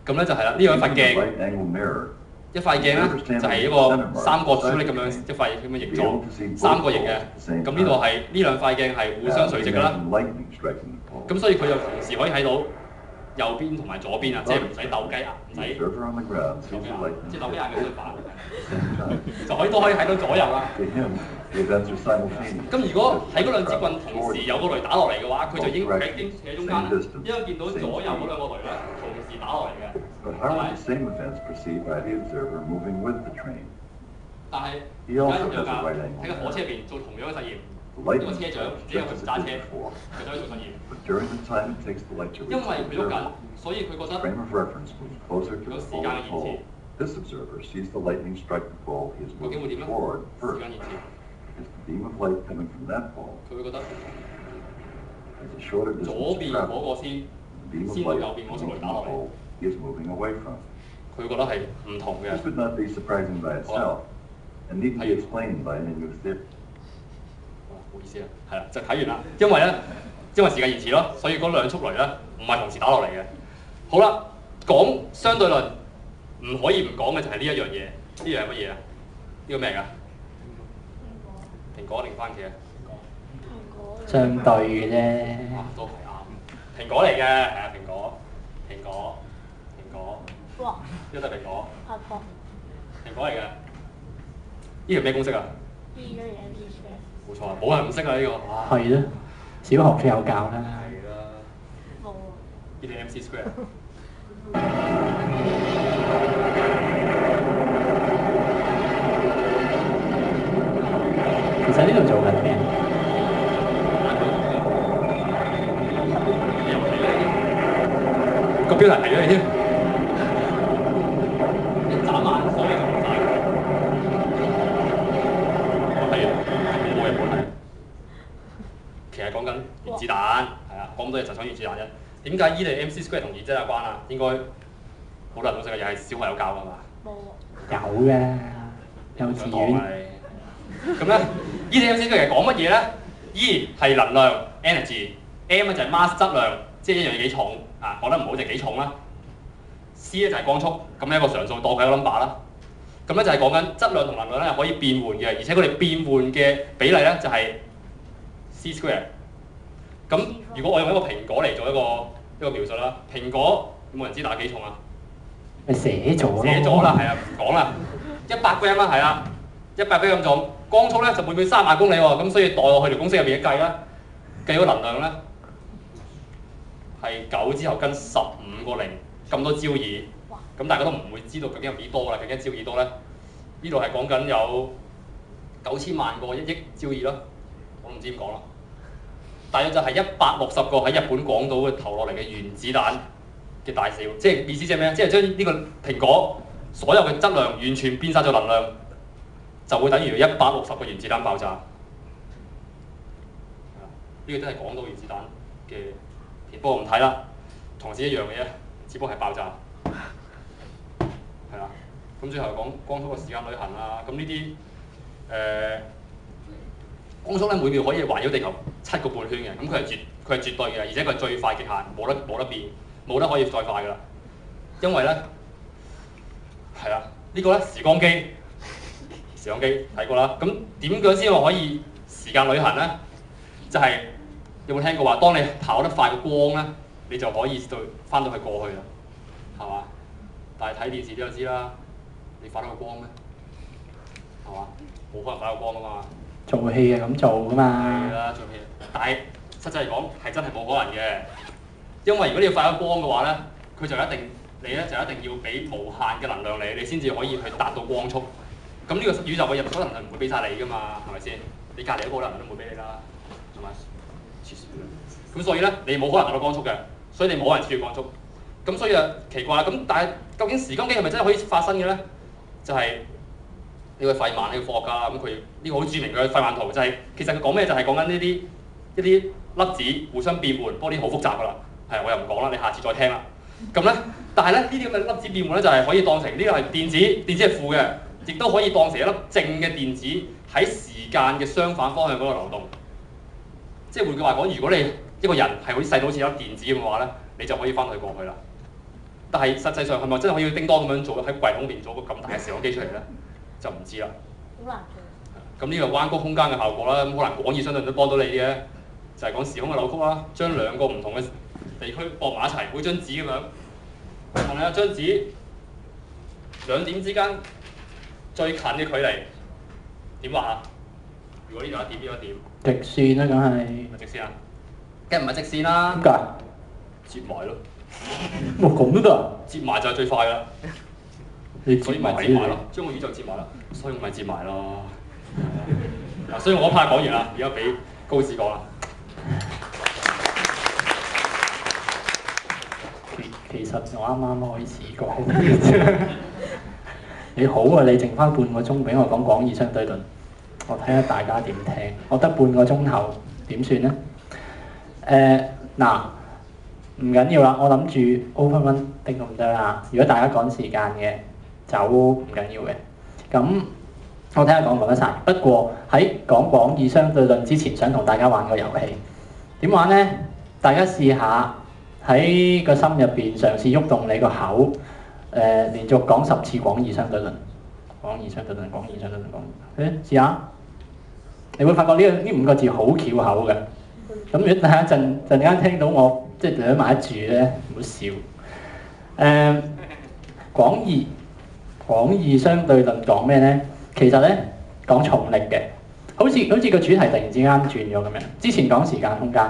咁咧就係啦，呢個一塊鏡。一塊鏡咧就係一個三角朱古力咁樣一塊咁嘅形狀，三角形嘅。咁呢度係呢兩塊鏡係互相垂直㗎啦。咁所以佢就同時可以睇到右邊同埋左邊啊，即係唔使鬥雞眼，唔使即係鬥雞眼嘅相反，就都可以睇到左右啦。咁如果喺嗰兩支棍同時有個雷打落嚟嘅話，佢就應該企喺中間，因為見到左右嗰兩個雷咧同時打落嚟嘅，係咪？但係而家一樣㗎，喺個火車入邊做同樣嘅實驗。呢個車長只有佢唔揸車，佢走去做實驗。因為佢喐緊，所以佢覺得有時間嘅延遲。究竟會點咧？時間延遲。佢會覺得左邊嗰個先到右邊嗰束雷打落嚟。佢會覺得係唔同嘅。冇意思啦，係啦，就睇完啦。因為時間延遲咯，所以嗰兩束雷咧唔係同時打落嚟嘅。好啦，講相對論唔可以唔講嘅就係呢一樣嘢。呢樣係乜嘢啊？呢個咩嚟㗎？蘋果定番茄？相對嘅啫。都係啱。蘋果嚟嘅，係啊，蘋果。哇！呢個係蘋果。拍波。蘋果嚟嘅。呢條咩公式啊？冇錯啊，冇人唔識啊呢個。係咯，小學都有教啦。係啦。冇。呢啲 MC square。其實呢度做緊咩？個標題係咗你添。一眨眼，所以就唔晒。係啊，冇日本係。其實講緊原子彈，係啊，講咁多嘢就講原子彈啫。點解依哋 MC square 同原子彈有關啊？應該好多人都識嘅，又係小學有教㗎嘛。冇。有嘅，幼稚園。咁咧，依啲 MC square 講乜嘢咧 ？E 係能量 energy，M 咧就係 mass 質量，即係一樣嘢幾重啊，講得唔好就係幾重啦。C 咧就係光速，咁一個常數當佢一個 number 啦。咁咧就係講緊質量同能量咧係可以變換嘅，而且佢哋變換嘅比例咧就係 C square。咁如果我用一個蘋果嚟做一個描述啦，蘋果有冇人知打幾重啊？咪寫咗咯。寫咗啦，係啊，唔講啦，100 gram 啦，係啊，100 gram 咁重。光速咧就每秒3萬公里喎，咁所以代落去條公式入邊一計啦，計個能量咧係9之後跟15個零咁多焦耳，咁大家都唔會知道究竟有幾多啦，究竟焦耳多咧？呢度係講緊有9000萬個1億焦耳咯，我都唔知點講啦。大約就係160個喺日本廣島嘅投落嚟嘅原子彈嘅大小，即係意思即係咩？即係將呢個蘋果所有嘅質量完全變晒做能量。就會等於160個原子彈爆炸。呢個真係講到原子彈嘅，不過唔睇啦，同時一樣嘅啫，只不過係爆炸。係啦，咁最後講光速嘅時間旅行啦，咁呢啲光速咧每秒可以環繞地球7個半圈嘅，咁佢係絕對嘅，而且佢係最快極限，冇得變，冇得可以再快㗎啦。因為咧係啦，呢個咧時光機。時光機睇過啦。咁點樣先可以時間旅行咧？就係、有冇聽過話，當你跑得快過光咧，你就可以翻到去過去啦，係嘛？但係睇電視都有知啦，你快得過光咩？係嘛？冇可能快過光噶嘛。做戲係咁做噶嘛。係啦，做戲。但係實際嚟講係真係冇可能嘅，因為如果你要快過光嘅話咧，佢就你咧就一定要俾無限嘅能量你先至可以去達到光速。咁呢個宇宙嘅入所能量唔會俾晒你噶嘛，係咪先？你隔離嗰個能量都唔會俾你啦，係咪？咁所以咧，你冇可能達到光速嘅，所以你冇可能超越光速。咁所以啊，奇怪啦。咁但係究竟時光機係咪真係可以發生嘅咧？就係、呢個費曼呢個科學家啦，咁佢呢個好著名嘅費曼圖就係、其實佢講咩就係講緊呢啲一啲粒子互相變換，不過啲好複雜噶啦，係我又唔講啦，你下次再聽啦。咁咧，但係咧呢啲咁嘅粒子變換咧就係可以當成呢個係電子，電子係負嘅，亦都可以當成一粒正嘅電子喺時間嘅相反方向嗰度流動。即係換句話講，如果你一個人係好似細到好似粒電子咁嘅話咧，你就可以翻去過去啦。但係實際上係咪真係可以叮當咁樣做喺櫃桶入邊做個咁大嘅時光機出嚟咧？就唔知啦。好難做。咁呢個彎曲空間嘅效果啦，咁可能廣義相對論都幫到你嘅，就係講時空嘅扭曲啦，將兩個唔同嘅地區駁埋一齊，好似張紙咁樣。問下張紙兩點之間最近嘅距離點畫啊？如果呢度一點，呢個點？直線啦，梗係。咪直線啊？梗係唔係直線啦？點解？接埋咯。哇，咁都得啊？接埋就係最快啦。你所以咪接埋咯，將個宇宙接埋啦，所以咪接埋咯。嗱，所以我一 part 講完啦，而家俾高士講啦。其實我啱啱開始講。你好啊，你剩翻半個鐘俾我講廣義相對論，我睇下大家點聽。我得半個鐘頭點算咧？嗱，唔緊要啦，我諗住 open one 定咁多啦。如果大家趕時間嘅，走唔緊要嘅。咁我睇下講唔講得晒。不過喺講廣義相對論之前，想同大家玩個遊戲。點玩咧？大家試下喺個心入邊嘗試喐動你個口，連續講10次廣義相對論。廣義相對論，廣義相對論，廣義。試下，你會發覺呢5個字好翹口嘅。咁如果大家陣間聽到我即係兩埋一住咧，唔好笑。廣義相對論講咩咧？其實咧講重力嘅，好似個主題突然之間轉咗咁樣。之前講時間空間，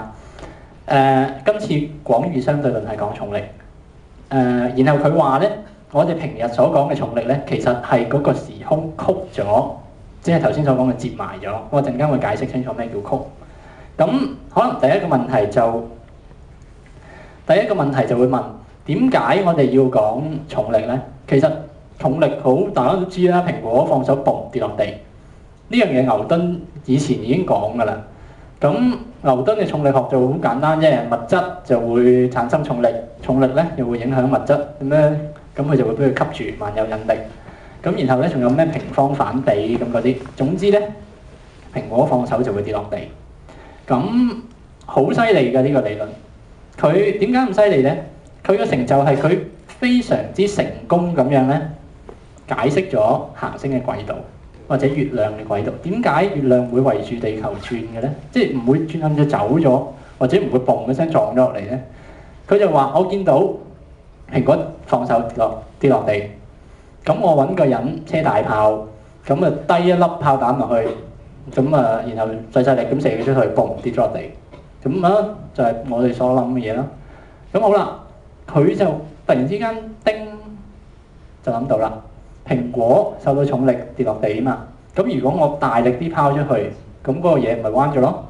今次廣義相對論係講重力。然後佢話咧，我哋平日所講嘅重力咧，其實係嗰個時空曲咗，即係頭先所講嘅折埋咗。我陣間會解釋清楚咩叫曲。咁可能第一個問題就會問，點解我哋要講重力咧？其實重力好大家都知啦，蘋果放手嘣跌落地，呢樣嘢牛頓以前已經講㗎啦。咁牛頓嘅重力學就好簡單啫，物質就會產生重力，重力咧又會影響物質，咁咧咁佢就會俾佢吸住，萬有引力。咁然後咧仲有咩平方反比咁嗰啲，總之咧蘋果放手就會跌落地。咁好犀利嘅呢個理論，佢點解咁犀利咧？佢嘅成就係佢非常之成功咁樣咧，解釋咗行星嘅軌道或者月亮嘅軌道。點解月亮會圍住地球轉嘅咧？即係唔會轉咁就走咗，或者唔會嘣一聲撞咗落嚟咧？佢就話：我見到蘋果放手跌落地，咁我揾個人車大炮，咁啊低一粒炮彈落去。咁啊，然後細力咁射佢出去，嘣跌咗落地，咁啊就係我哋所諗嘅嘢啦。咁好啦，佢就突然之間叮就諗到啦，蘋果受到重力跌落地啊嘛。咁如果我大力啲拋出去，咁嗰個嘢咪彎咗咯。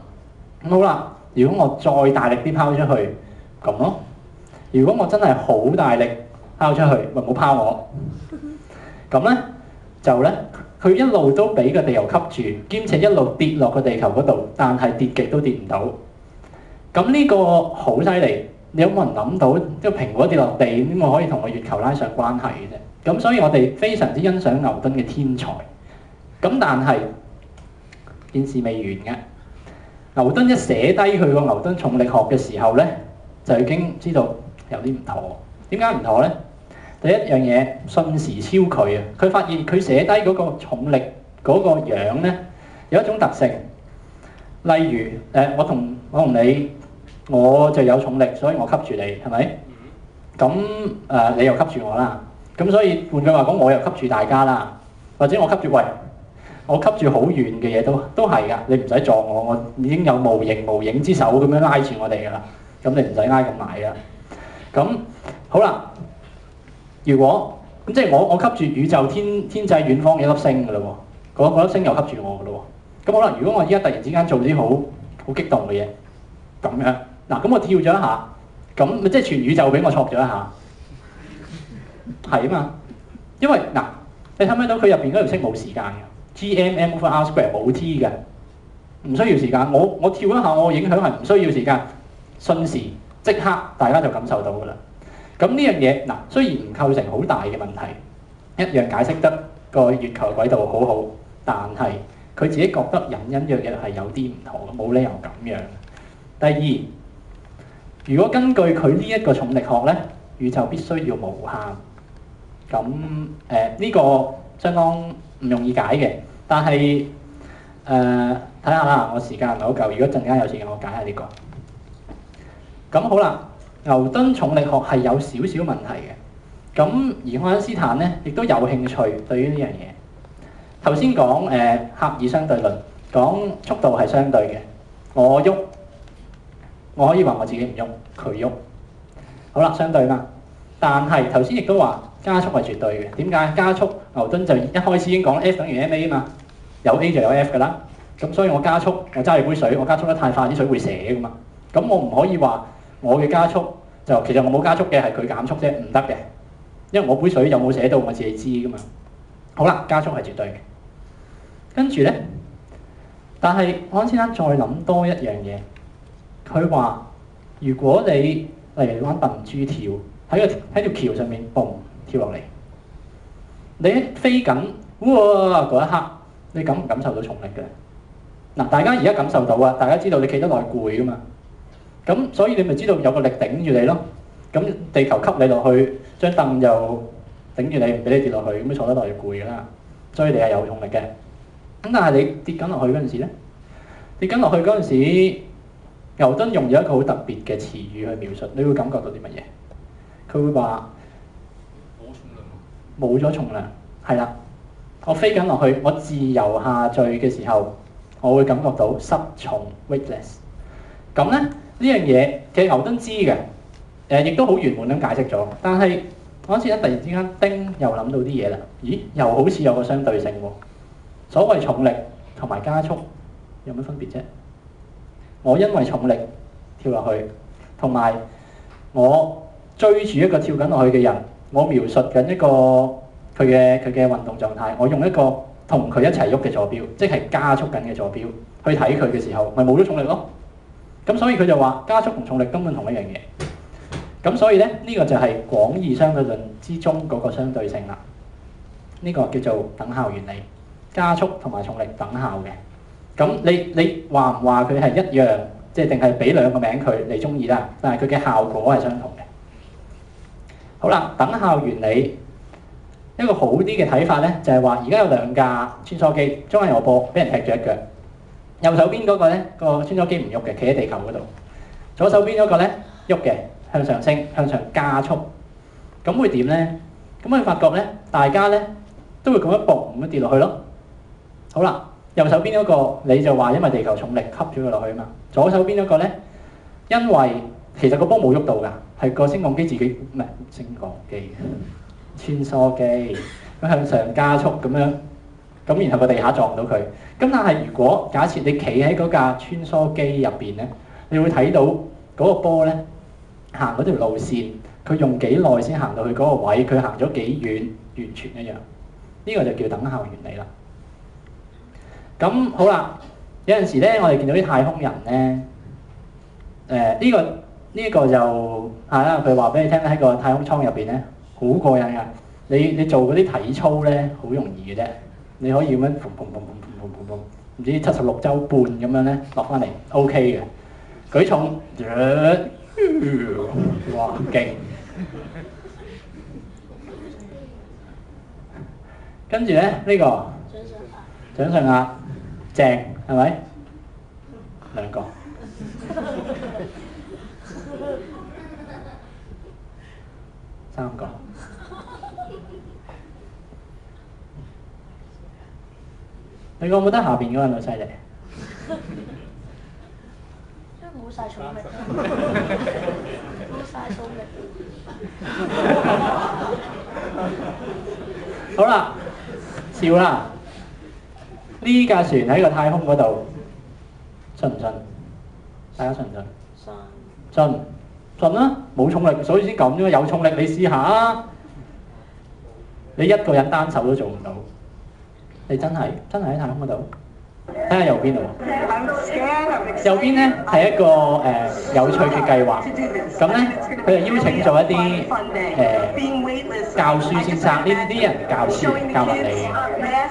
咁好啦，如果我再大力啲拋出去，咁咯。如果我真係好大力拋出去，咪冇拋我。咁咧就咧。佢一路都俾個地球吸住，兼且一路跌落個地球嗰度，但係跌極都跌唔到。咁呢個好犀利，你有冇人諗到？即係蘋果跌落地，點會可以同個月球拉上關係嘅啫？咁所以我哋非常之欣賞牛頓嘅天才。咁但係件事未完嘅。牛頓一寫低佢個牛頓重力學嘅時候咧，就已經知道有啲唔妥。點解唔妥咧？第一樣嘢，瞬時超距啊！佢發現佢寫低嗰個重力嗰個樣咧有一種特性，例如我同你，我就有重力，所以我吸住你，係咪？咁你又吸住我啦，咁所以換句話講，我又吸住大家啦，或者我吸住我吸住好遠嘅嘢都係㗎，你唔使撞我，我已經有無形無影之手咁樣拉住我哋㗎啦，咁你唔使拉咁埋㗎。咁好啦，如果咁即係我吸住宇宙天際遠方嘅一粒星㗎啦喎，嗰粒星又吸住我㗎啦喎。咁可能如果我依家突然之間做啲好激動嘅嘢，咁樣嗱，咁我跳咗一下，咁即係全宇宙俾我挫咗一下，係啊嘛。因為嗱，你睇唔睇到佢入邊嗰條星冇時間嘅？G(m)(m)/r²冇 t 嘅，唔需要時間。我跳一下，我影響係唔需要時間，瞬時即刻大家就感受到㗎啦。咁呢樣嘢嗱，雖然唔構成好大嘅問題，一樣解釋得個月球軌道好好，但係佢自己覺得隱隱約約係有啲唔妥嘅，冇理由咁樣。第二，如果根據佢呢一個重力學咧，宇宙必須要無限。咁呢個相當唔容易解嘅，但係睇下啦，我時間唔係好夠。如果陣間有時間，我解下呢個。咁好啦，牛頓重力學係有少少問題嘅。咁而愛因斯坦咧，亦都有興趣對於呢樣嘢。頭先講赫爾相對論，講速度係相對嘅。我喐，我可以話我自己唔喐，佢喐。好啦，相對嘛。但係頭先亦都話加速係絕對嘅。點解？加速牛頓就一開始已經講 F 等於 ma 嘛，有 A 就有 F 㗎啦。咁所以我加速，我揸住杯水，我加速得太快，啲水會瀉㗎嘛。咁我唔可以話我嘅加速就其實我冇加速嘅，係佢減速啫，唔得嘅。因為我杯水有冇寫到我自己知㗎嘛。好啦，加速係絕對嘅。跟住咧，但係我啱先再諗多一樣嘢，佢話如果你例如玩笨豬跳喺條橋上面，嘣跳落嚟，你飛緊哇嗰一刻，你感唔感受到重力嘅？嗱，大家而家感受到啊，大家知道你企得耐攰㗎嘛，咁所以你咪知道有個力頂住你咯。咁地球吸你落去，張凳又頂住你，唔俾你跌落去，咁你坐得耐就攰㗎啦。所以你係有重力嘅。咁但係你跌緊落去嗰陣時咧，跌緊落去嗰陣時，牛頓用咗一個好特別嘅詞語去描述，你會感覺到啲乜嘢？佢會話冇咗重量，係啦。我飛緊落去，我自由下墜嘅時候，我會感覺到失重 weightless。咁咧呢樣嘢其實牛頓知嘅，亦都好圓滿咁解釋咗。但係嗰次咧突然之間叮又諗到啲嘢啦，咦？又好似有個相對性喎。所謂重力同埋加速有乜分別啫？我因為重力跳落去，同埋我追住一個跳緊落去嘅人，我描述緊一個佢嘅運動狀態，我用一個同佢一齊喐嘅坐標，即係加速緊嘅坐標去睇佢嘅時候，咪冇咗重力咯。咁所以佢就話加速同重力根本同一樣嘢。咁所以咧呢個就係廣義相對論之中嗰個相對性啦。呢個叫做等效原理。加速同埋重力等效嘅，咁你話唔話佢係一樣，即係定係俾兩個名佢，你中意啦。但係佢嘅效果係相同嘅。好啦，等效原理一個好啲嘅睇法咧，就係話而家有兩架穿梭機，中間有個波，俾人踢咗一腳。右手邊嗰個咧個穿梭機唔喐嘅，企喺地球嗰度。左手邊嗰個咧喐嘅，向上升，向上加速。咁會點咧？咁佢發覺咧，大家咧都會咁樣嘣咁樣跌落去咯。好啦，右手邊嗰個你就話因為地球重力吸咗佢落去啊嘛。左手邊嗰個咧，因為其實個波冇喐到㗎，係個升降機自己唔係升降機，穿梭機咁向上加速咁樣，咁然後個地下撞唔到佢。咁但係如果假設你企喺嗰架穿梭機入邊咧，你會睇到嗰個波咧行嗰條路線，佢用幾耐先行到去嗰個位，佢行咗幾遠，完全一樣。呢個就叫等效原理啦。咁好啦，有陣時咧，我哋見到啲太空人咧，呢個就係啦，佢話俾你聽喺個太空艙入邊咧，好過癮㗎。你做嗰啲體操咧，好容易嘅啫。你可以咁樣唔知76周半咁樣咧落翻嚟 ，OK 嘅。舉重，哇勁！跟住咧呢個掌上壓正係咪？兩個。三個。你覺唔覺得下邊嗰個人好犀利？因為冇晒重力，冇晒重力。好啦，笑啦！呢架船喺個太空嗰度，信唔信？大家信唔信？信。信啦，冇重力，所以先咁啫嘛。有重力你試下啊！你一個人單手都做唔到，你真係喺太空嗰度。睇下右邊度喎，右邊咧係一個有趣嘅計劃。咁咧佢就邀請咗一啲教書先生，呢啲人教書教物理嘅。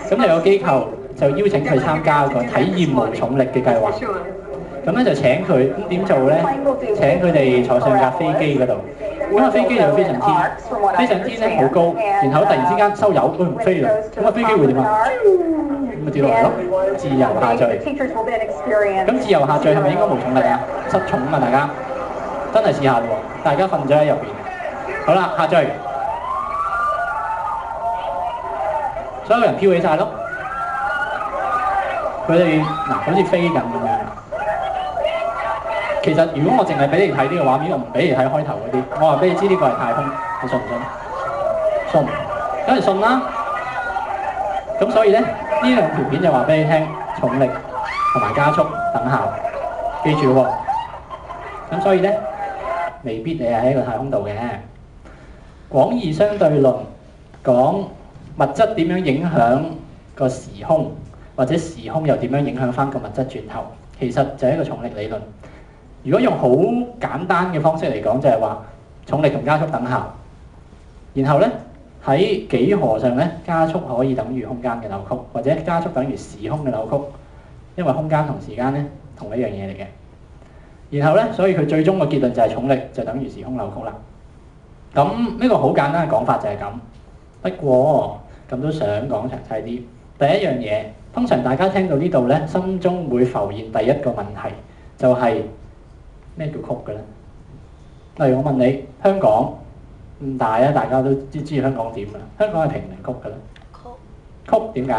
咁就有個機構就邀請佢參加個體驗無重力嘅計劃。咁咧就請佢，咁點做咧？請佢哋坐上架飛機嗰度，咁個飛機就飛上天，飛上天咧好高，然後突然之間收油，佢唔飛啦，咁個飛機會點啊？咁咪跌落嚟咯，自由下墜。咁自由下墜係咪應該無重力啊？失重啊嘛，大家真係試下喎，大家瞓咗喺入邊。好啦，下墜，所有人飄起晒咯，佢哋嗱好似飛緊咁樣。其實如果我淨係俾你睇呢個畫面，我唔俾你睇開頭嗰啲，我話俾你知呢個係太空，你信唔信？信，梗係信啦。咁所以咧，呢兩條片就話俾你聽，重力同埋加速等效，記住喎。咁所以咧，未必你係喺個太空度嘅。廣義相對論講物質點樣影響個時空，或者時空又點樣影響翻個物質轉頭，其實就係一個重力理論。如果用好簡單嘅方式嚟講，就係話重力同加速等效。然後咧喺幾何上咧，加速可以等於空間嘅扭曲，或者加速等於時空嘅扭曲，因為空間同時間咧同一樣嘢嚟嘅。然後咧，所以佢最終嘅結論就係重力就等於時空扭曲啦。咁呢個好簡單嘅講法就係咁。不過咁都想講詳細啲。第一樣嘢，通常大家聽到呢度咧，心中會浮現第一個問題，就係咩叫曲嘅咧？例如我問你，香港咁大啊，大家都知香港點啊？香港係平定曲嘅咧？曲點解？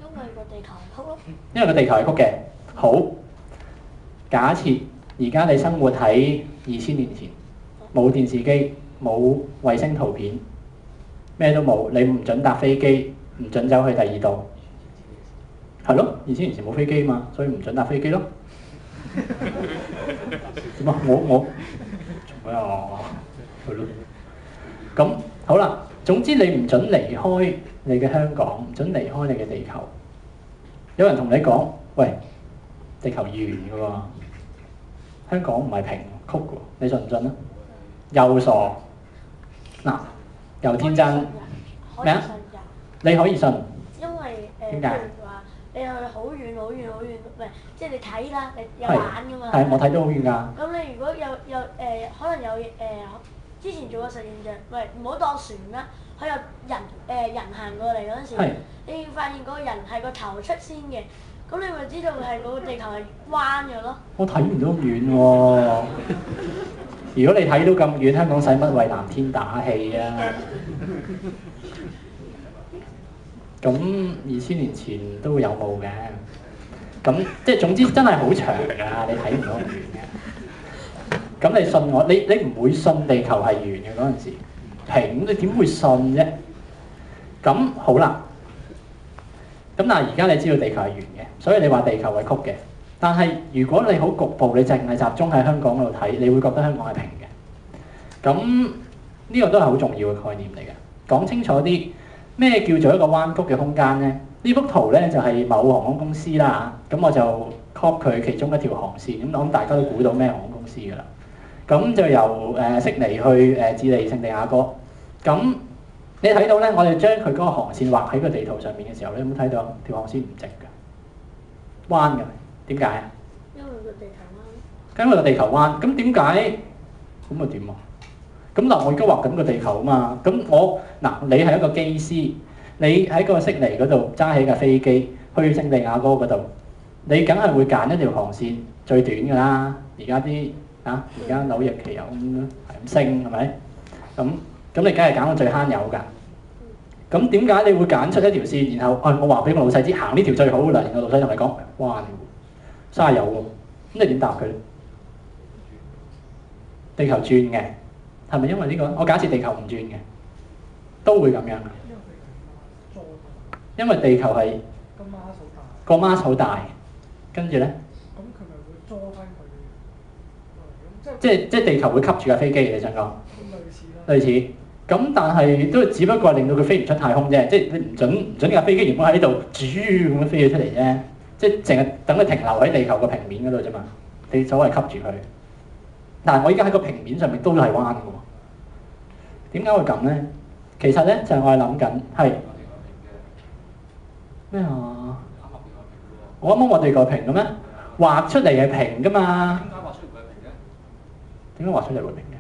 因為個地球係曲咯。因為個地球係曲嘅。好，假設而家你生活喺2000年前，冇電視機，冇衛星圖片，咩都冇，你唔準搭飛機，唔準走去第二度，係咯？2000年前冇飛機嘛，所以唔準搭飛機咯。點啊？我做咩啊？係咯。咁好啦，總之你唔準離開你嘅香港，唔準離開你嘅地球。有人同你講：喂，地球圓嘅喎，香港唔係平曲嘅喎，你信唔信啊？又傻嗱，又天真咩啊？你可以信，因為點解？你去好遠好遠好遠，唔係即係你睇啦，你有眼㗎嘛？係，我睇到好遠㗎。咁你如果有可能有之前做過實驗就喂唔好當船啦，佢有人行過嚟嗰陣時，你要發現嗰個人係個頭出先嘅，咁你咪知道係嗰個地球係彎嘅咯。我睇唔到咁遠喎。如果你睇到咁遠，香港使乜為藍天打氣啊？咁2000年前都有霧嘅，咁即係總之真係好長㗎，你睇唔到咁遠嘅。咁你信我？你唔會信地球係圓嘅嗰陣時，平你點會信啫？咁好啦，咁但係而家你知道地球係圓嘅，所以你話地球係曲嘅。但係如果你好局部，你淨係集中喺香港嗰度睇，你會覺得香港係平嘅。咁呢個都係好重要嘅概念嚟嘅。講清楚啲。咩叫做一個彎曲嘅空間呢？呢幅圖咧就係某航空公司啦，咁我就 copy 佢其中一條航線，咁我諗大家都估到咩航空公司㗎啦。咁就由悉尼去智利聖地亞哥。咁你睇到咧，我哋將佢嗰個航線畫喺個地圖上面嘅時候，你有冇睇到條航線唔直㗎？彎㗎，點解啊？因為個地球彎。因為個地球彎，咁點解？咁咪點啊？咁嗱，我而家畫緊個地球啊嘛，咁你係一個機師，你喺個悉尼嗰度揸起架飛機去聖地亞哥嗰度，你梗係會揀一條航線最短㗎啦。而家紐約期油咁係咁升係咪？咁你梗係揀個最慳油㗎。咁點解你會揀出一條線，然後我話俾個老細知行呢條最好㗎啦，然後老細同你講哇嘥油喎，咁你點答佢咧？地球轉嘅，係咪因為呢個？我假設地球唔轉嘅，都會咁樣。因為地球係個 mass 好大，跟住咧，咁佢咪會裝翻佢？即係地球會吸住架飛機，你想講？類似啦。類似。咁但係都只不過令到佢飛唔出太空啫，即係你唔準架飛機原本喺度豬咁樣飛咗出嚟啫，即係淨係等佢停留喺地球個平面嗰度啫嘛。你所謂吸住佢，但係我依家喺個平面上面都係彎嘅喎。點解會咁咧？其實咧就係我係諗緊係咩啊？我啱啱話地球平嘅咩？畫出嚟係平㗎嘛？點解畫出嚟會平嘅？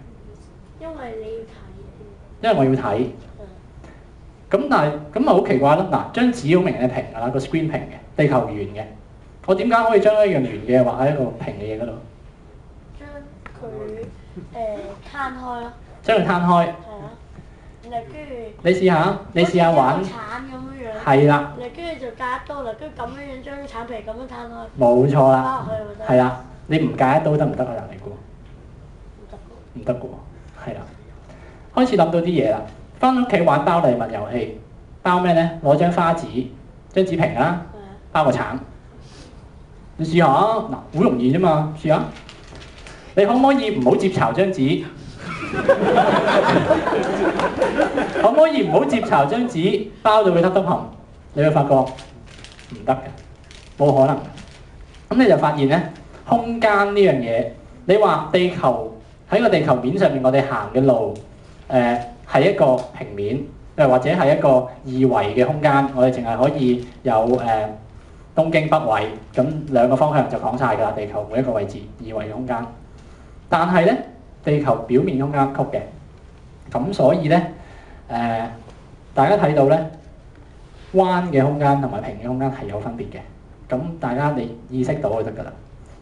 因為你要睇。因為我要睇。咁但係咁咪好奇怪咯？嗱，張紙好明顯係平㗎啦，個 screen 平嘅，地球圓嘅。我點解可以將一樣圓嘅畫喺一個平嘅嘢嗰度？將佢攤開咯。將佢攤開。係啊。然後跟住。你試下玩。橙咁樣樣。係啦。然後跟住就隔一刀啦，跟住咁樣樣將啲橙皮咁樣攤開。冇錯啦。包落去就得。係啦，你唔戒一刀得唔得啊？你估？唔得㗎喎。係啦。開始諗到啲嘢啦，翻屋企玩包禮物遊戲，包咩咧？攞張花紙，張紙平啦，包個橙。你試下嗱，好容易啫嘛，試下。你可唔可以唔好接巢張紙？可唔可以唔好接巢張紙，包到佢得冚？你會發覺唔得嘅，冇可能。咁你就發現咧，空間呢樣嘢，你話地球喺個地球面上面，我哋行嘅路。係一個平面，或者係一個二維嘅空間，我哋淨係可以有東經北緯，咁兩個方向就講晒㗎啦。地球每一個位置二維嘅空間，但係咧地球表面空間曲嘅，咁所以咧大家睇到咧彎嘅空間同埋平嘅空間係有分別嘅，咁大家你意識到就得㗎啦。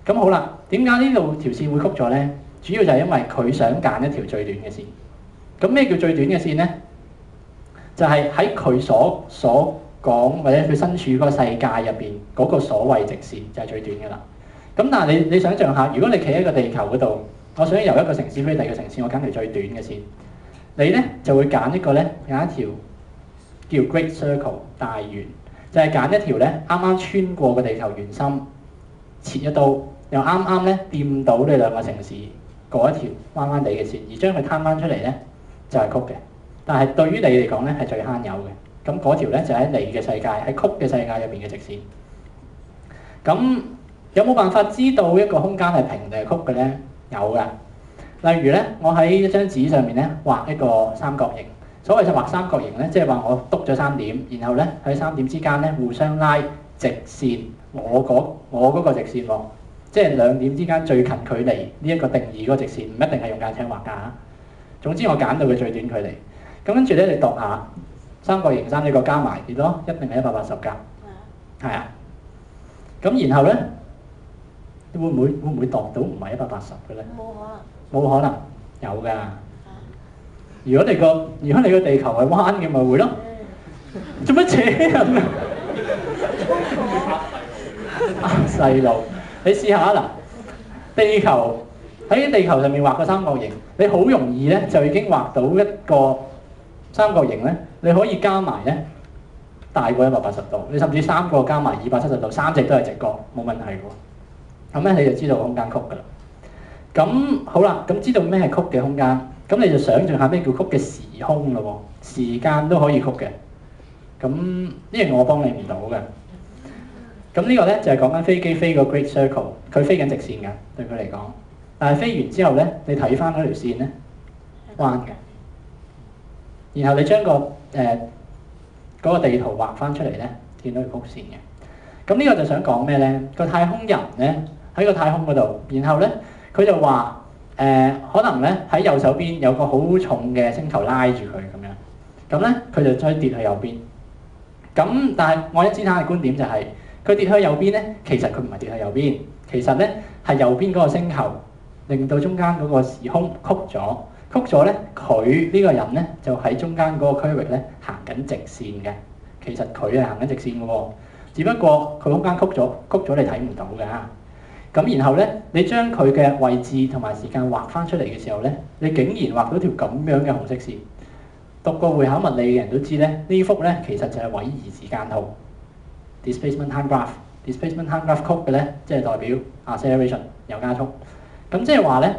咁好啦，點解呢度條線會曲咗咧？主要就係因為佢想揀一條最短嘅線。咁咩叫最短嘅線咧？就係喺佢所講或者佢身處嗰個世界入邊嗰個所謂直線就係最短嘅啦。咁但係你想象下，如果你企喺個地球嗰度，我想由一個城市飛第二個城市，我揀條最短嘅線，你咧就會揀一條叫 Great Circle 大圓，就係揀一條咧啱啱穿過個地球圓心，切一刀，又啱啱咧掂到呢兩個城市嗰一條彎彎地嘅線，而將佢攤翻出嚟咧。就係曲嘅，但係對於你嚟講咧係最慳油嘅。咁嗰條咧就喺你嘅世界，喺曲嘅世界入邊嘅直線。咁有冇辦法知道一個空間係平定係曲嘅咧？有㗎。例如咧，我喺一張紙上面咧畫一個三角形。所謂就畫三角形咧，即係話我篤咗3點，然後咧喺3點之間咧互相拉直線。我嗰個直線喎，即係2點之間最近距離呢一個定義嗰個直線，唔一定係用間尺畫㗎。總之我揀到佢最短距離，咁跟住咧你度下三角形3呢個加埋幾多？一定係180格，係啊。咁然後咧會唔會度到唔係180嘅咧？冇可能，有㗎。如果你個地球係彎嘅，咪會咯。做乜扯人啊？細路，你試下嗱，地球。喺地球上面畫個三角形，你好容易咧就已經畫到一個三角形咧，你可以加埋咧大過180度，你甚至3個加埋270度，3隻都係直角，冇問題喎。咁咧你就知道空間曲㗎啦。咁好啦，咁知道咩係曲嘅空間，咁你就想象下咩叫曲嘅時空咯喎，時間都可以曲嘅。咁呢樣我幫你唔到嘅。咁呢個咧就係講緊飛機飛個 Great Circle， 佢飛緊直線㗎，對佢嚟講。但係飛完之後咧，你睇翻嗰條線咧彎嘅，然後你將嗰個地圖畫翻出嚟咧，見到條曲線嘅。咁呢個就想講咩咧？個太空人咧喺個太空嗰度，然後咧佢就話可能咧喺右手邊有個好重嘅星球拉住佢咁樣，咁咧佢就再跌去右邊，咁但係愛因斯坦嘅觀點就係、佢跌去右邊咧，其實佢唔係跌去右邊，其實咧係右邊嗰個星球令到中間嗰個時空曲咗咧，佢呢個人咧就喺中間嗰個區域咧行緊直線嘅。其實佢係行緊直線嘅喎，只不過佢空間曲咗你睇唔到㗎。咁然後咧，你將佢嘅位置同埋時間畫翻出嚟嘅時候咧，你竟然畫到條咁樣嘅紅色線。讀過會考物理嘅人都知咧，呢幅咧其實就係位移時間圖 （displacement time graph）。displacement time graph 曲嘅咧，即係代表 acceleration 有加速。咁即係話咧，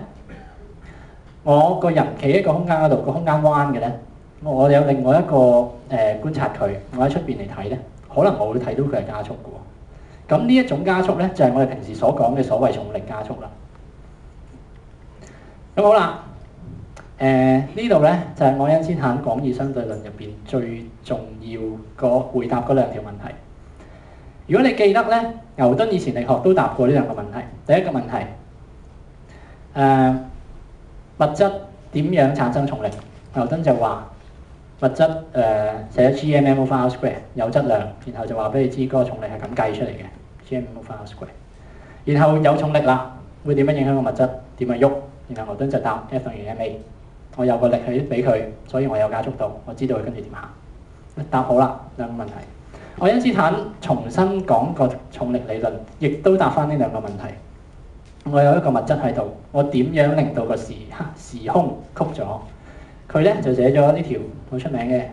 我個人企喺個空間嗰度，個空間彎嘅咧，我有另外一個觀察佢，我喺出邊嚟睇咧，可能我會睇到佢係加速嘅喎。咁呢一種加速咧，就係我哋平時所講嘅所謂重力加速啦。咁好啦，呢度咧就係愛因斯坦廣義相對論入邊最重要個回答嗰兩條問題。如果你記得咧，牛頓以前力學都答過呢兩個問題。第一個問題，物質點樣產生重力？牛頓就話物質寫咗 G_m_m/r²有質量，然後就話俾你知嗰個重力係咁計出嚟嘅 G_m_m/r²。然後有重力啦，會點樣影響個物質？點樣喐？然後牛頓就答 F 等於 ma。我有個力去俾佢，所以我有加速度，我知道佢跟住點行。答好啦，兩個問題。愛因斯坦重新講個重力理論，亦都答翻呢兩個問題。我有一個物質喺度，我點樣令到個時空曲咗？佢咧就寫咗呢條好出名嘅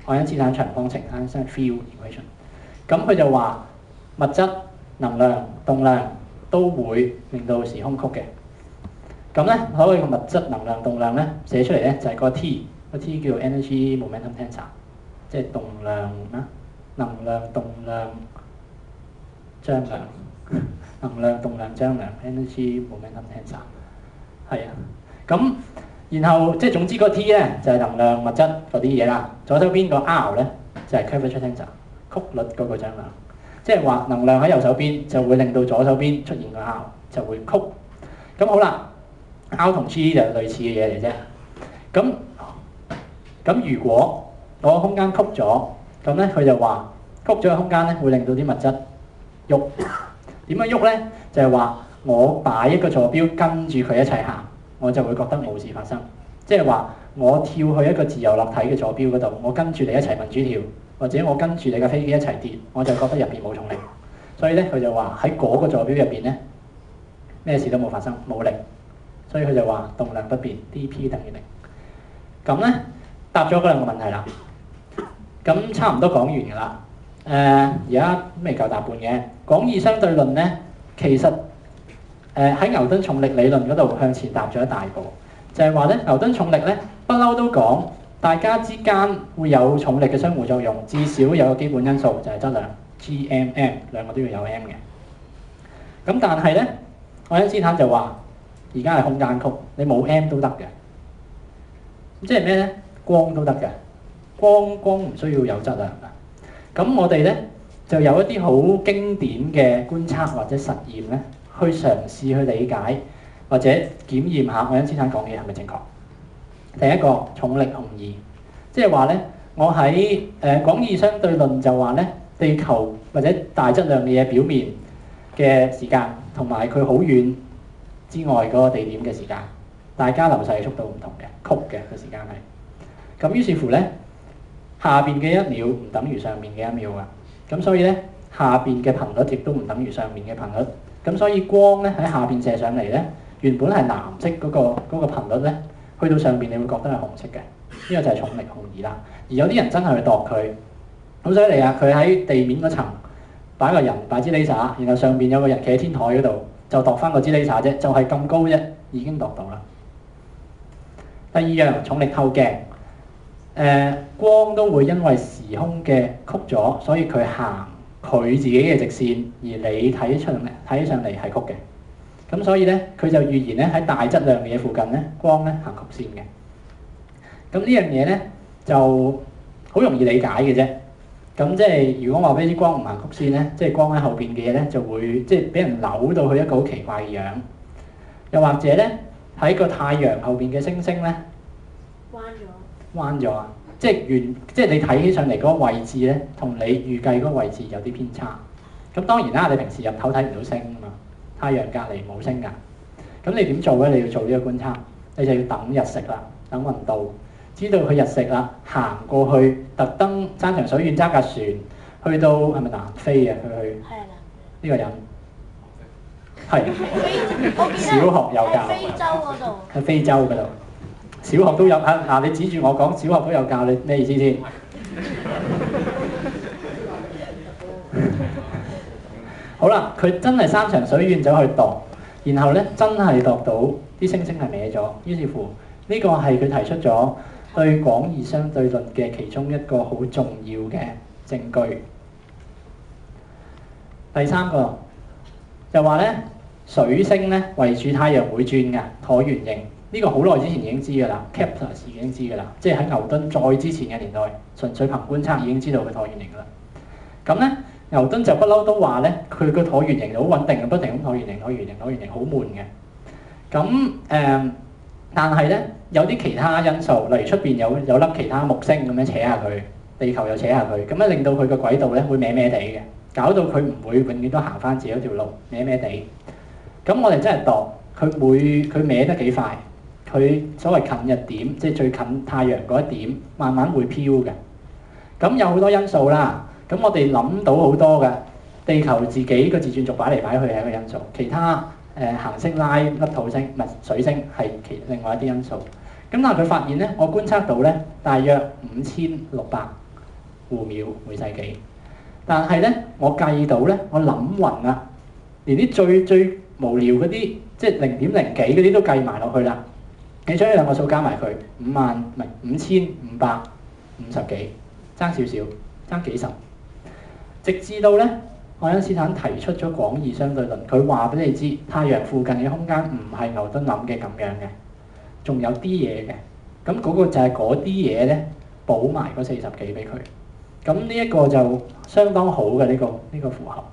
愛因斯坦長方程 （Einstein Field Equation）。咁佢就話物質、能量、動量都會令到時空曲嘅。咁咧，所謂個物質、能量、動量咧寫出嚟咧就係個 T，個 T 叫做 Energy Momentum Tensor， 即係動量啦、能量、動量、張量、能量、動量、張量 ，Energy Momentum Tensor， 係啊。咁然後即係總之個 T 咧就係能量、物質嗰啲嘢啦。左手邊個 R 咧就係 Curvature Tensor， 曲率嗰個張量。即係話能量喺右手邊就會令到左手邊出現個 R， 就會曲。咁好啦。R 同 G 就類似嘅嘢嚟啫。咁如果我個空間曲咗，咁咧佢就話曲咗嘅空間咧會令到啲物質喐。點樣喐咧？就係話我擺一個坐標跟住佢一齊行，我就會覺得冇事發生。即係話我跳去一個自由落體嘅坐標嗰度，我跟住你一齊民主跳，或者我跟住你架飛機一齊跌，我就覺得入邊冇重力。所以咧佢就話喺嗰個坐標入邊咧咩事都冇發生，冇力。所以佢就話動量不變 ，dP 等於0。咁咧答咗嗰兩個問題啦。咁差唔多講完㗎啦。而家未夠大半嘅廣義相對論咧，其實喺牛頓重力理論嗰度向前踏咗一大步，就係話咧牛頓重力咧不嬲都講大家之間會有重力嘅相互作用，至少有個基本因素就係質量 G_m_m， 兩個都要有 m 嘅。咁但係咧愛因斯坦就話。而家係空間曲，你冇 m 都得嘅。即係咩咧？光都得嘅，光唔需要有質量㗎。咁我哋咧就有一啲好經典嘅觀察或者實驗咧，去嘗試去理解或者檢驗下愛因斯坦講嘅係咪正確。第一個重力空義，即係話咧，我喺廣義相對論就話咧，地球或者大質量嘅嘢表面嘅時間同埋佢好遠之外嗰個地點嘅時間，大家流逝嘅速度唔同嘅，曲嘅個時間係。咁於是乎咧，下邊嘅1秒唔等於上面嘅1秒㗎。咁所以咧，下邊嘅頻率亦都唔等於上面嘅頻率。咁所以光咧喺下邊射上嚟咧，原本係藍色嗰個頻率咧，去到上邊你會覺得係紅色嘅。呢個就係重力空義啦。而有啲人真係去度佢，好犀利啊！佢喺地面嗰層擺個人擺支 laser，然後上邊有個人企喺天台嗰度。就度翻個支 laser 啫，就係咁高啫，已經度到啦。第二樣重力透鏡，光都會因為時空嘅曲咗，所以佢行佢自己嘅直線，而你睇上嚟係曲嘅。咁所以咧，佢就預言咧喺大質量嘅嘢附近咧，光咧行曲線嘅。咁呢樣嘢咧就好容易理解嘅啫。咁即係如果話俾啲光唔行曲線咧，即係光喺後邊嘅嘢咧就會即係俾人扭到去一個好奇怪嘅樣。又或者咧喺個太陽後邊嘅星星咧，彎咗啊！即係你睇起上嚟嗰個位置咧，同你預計嗰個位置有啲偏差。咁當然啦，你平時入頭睇唔到星啊嘛，太陽隔離冇星㗎。咁你點做咧？你要做呢個觀察，你就要等日食啦，等運到，知道佢日食啦，行過去，特登山長水遠揸架船去到係咪南非啊？佢去呢個人係小學有教，非洲嗰度，喺非洲嗰度，小學都有啊！嗱，你指住我講，小學都有教你咩意思先？好啦，佢真係山長水遠走去度，然後咧真係度到啲星星係歪咗，於是乎呢個係佢提出咗對廣義相對論嘅其中一個好重要嘅證據。第三個就話咧，水星咧圍住太陽會轉嘅橢圓形，呢個好耐之前已經知㗎啦 ，Kepler 已經知㗎啦，即係喺牛頓再之前嘅年代，純粹憑觀察已經知道佢橢圓形㗎啦。咁咧。牛頓就不嬲都話咧，佢個橢圓形好穩定嘅，不停咁橢圓形、橢圓形、橢圓形，好悶嘅。咁但係咧有啲其他因素，例如出邊有粒其他木星咁樣扯下佢，地球又扯下佢，咁樣令到佢個軌道咧會歪歪地嘅，搞到佢唔會永遠都行翻自己條路，歪歪地。咁我哋真係度佢歪得幾快，佢所謂近日點，即係最近太陽嗰一點，慢慢會飄嘅。咁有好多因素啦。咁我哋諗到好多嘅，地球自己個自轉軸擺嚟擺去係一個因素，其他行星拉粒土星唔係水星係另外一啲因素。咁但係佢發現咧，我觀測到咧大約5600戶秒每世紀，但係咧我計到咧，我諗暈啦，連啲最無聊嗰啲，即係0.0幾嗰啲都計埋落去啦。你將呢兩個數加埋佢5550幾，爭少少，爭幾十。直至到咧，愛因斯坦提出咗廣義相對論，佢話俾你知，太陽附近嘅空間唔係牛頓諗嘅咁樣嘅，仲有啲嘢嘅。咁嗰個就係嗰啲嘢咧，補埋嗰40幾俾佢。咁呢一個就相當好嘅呢個符合。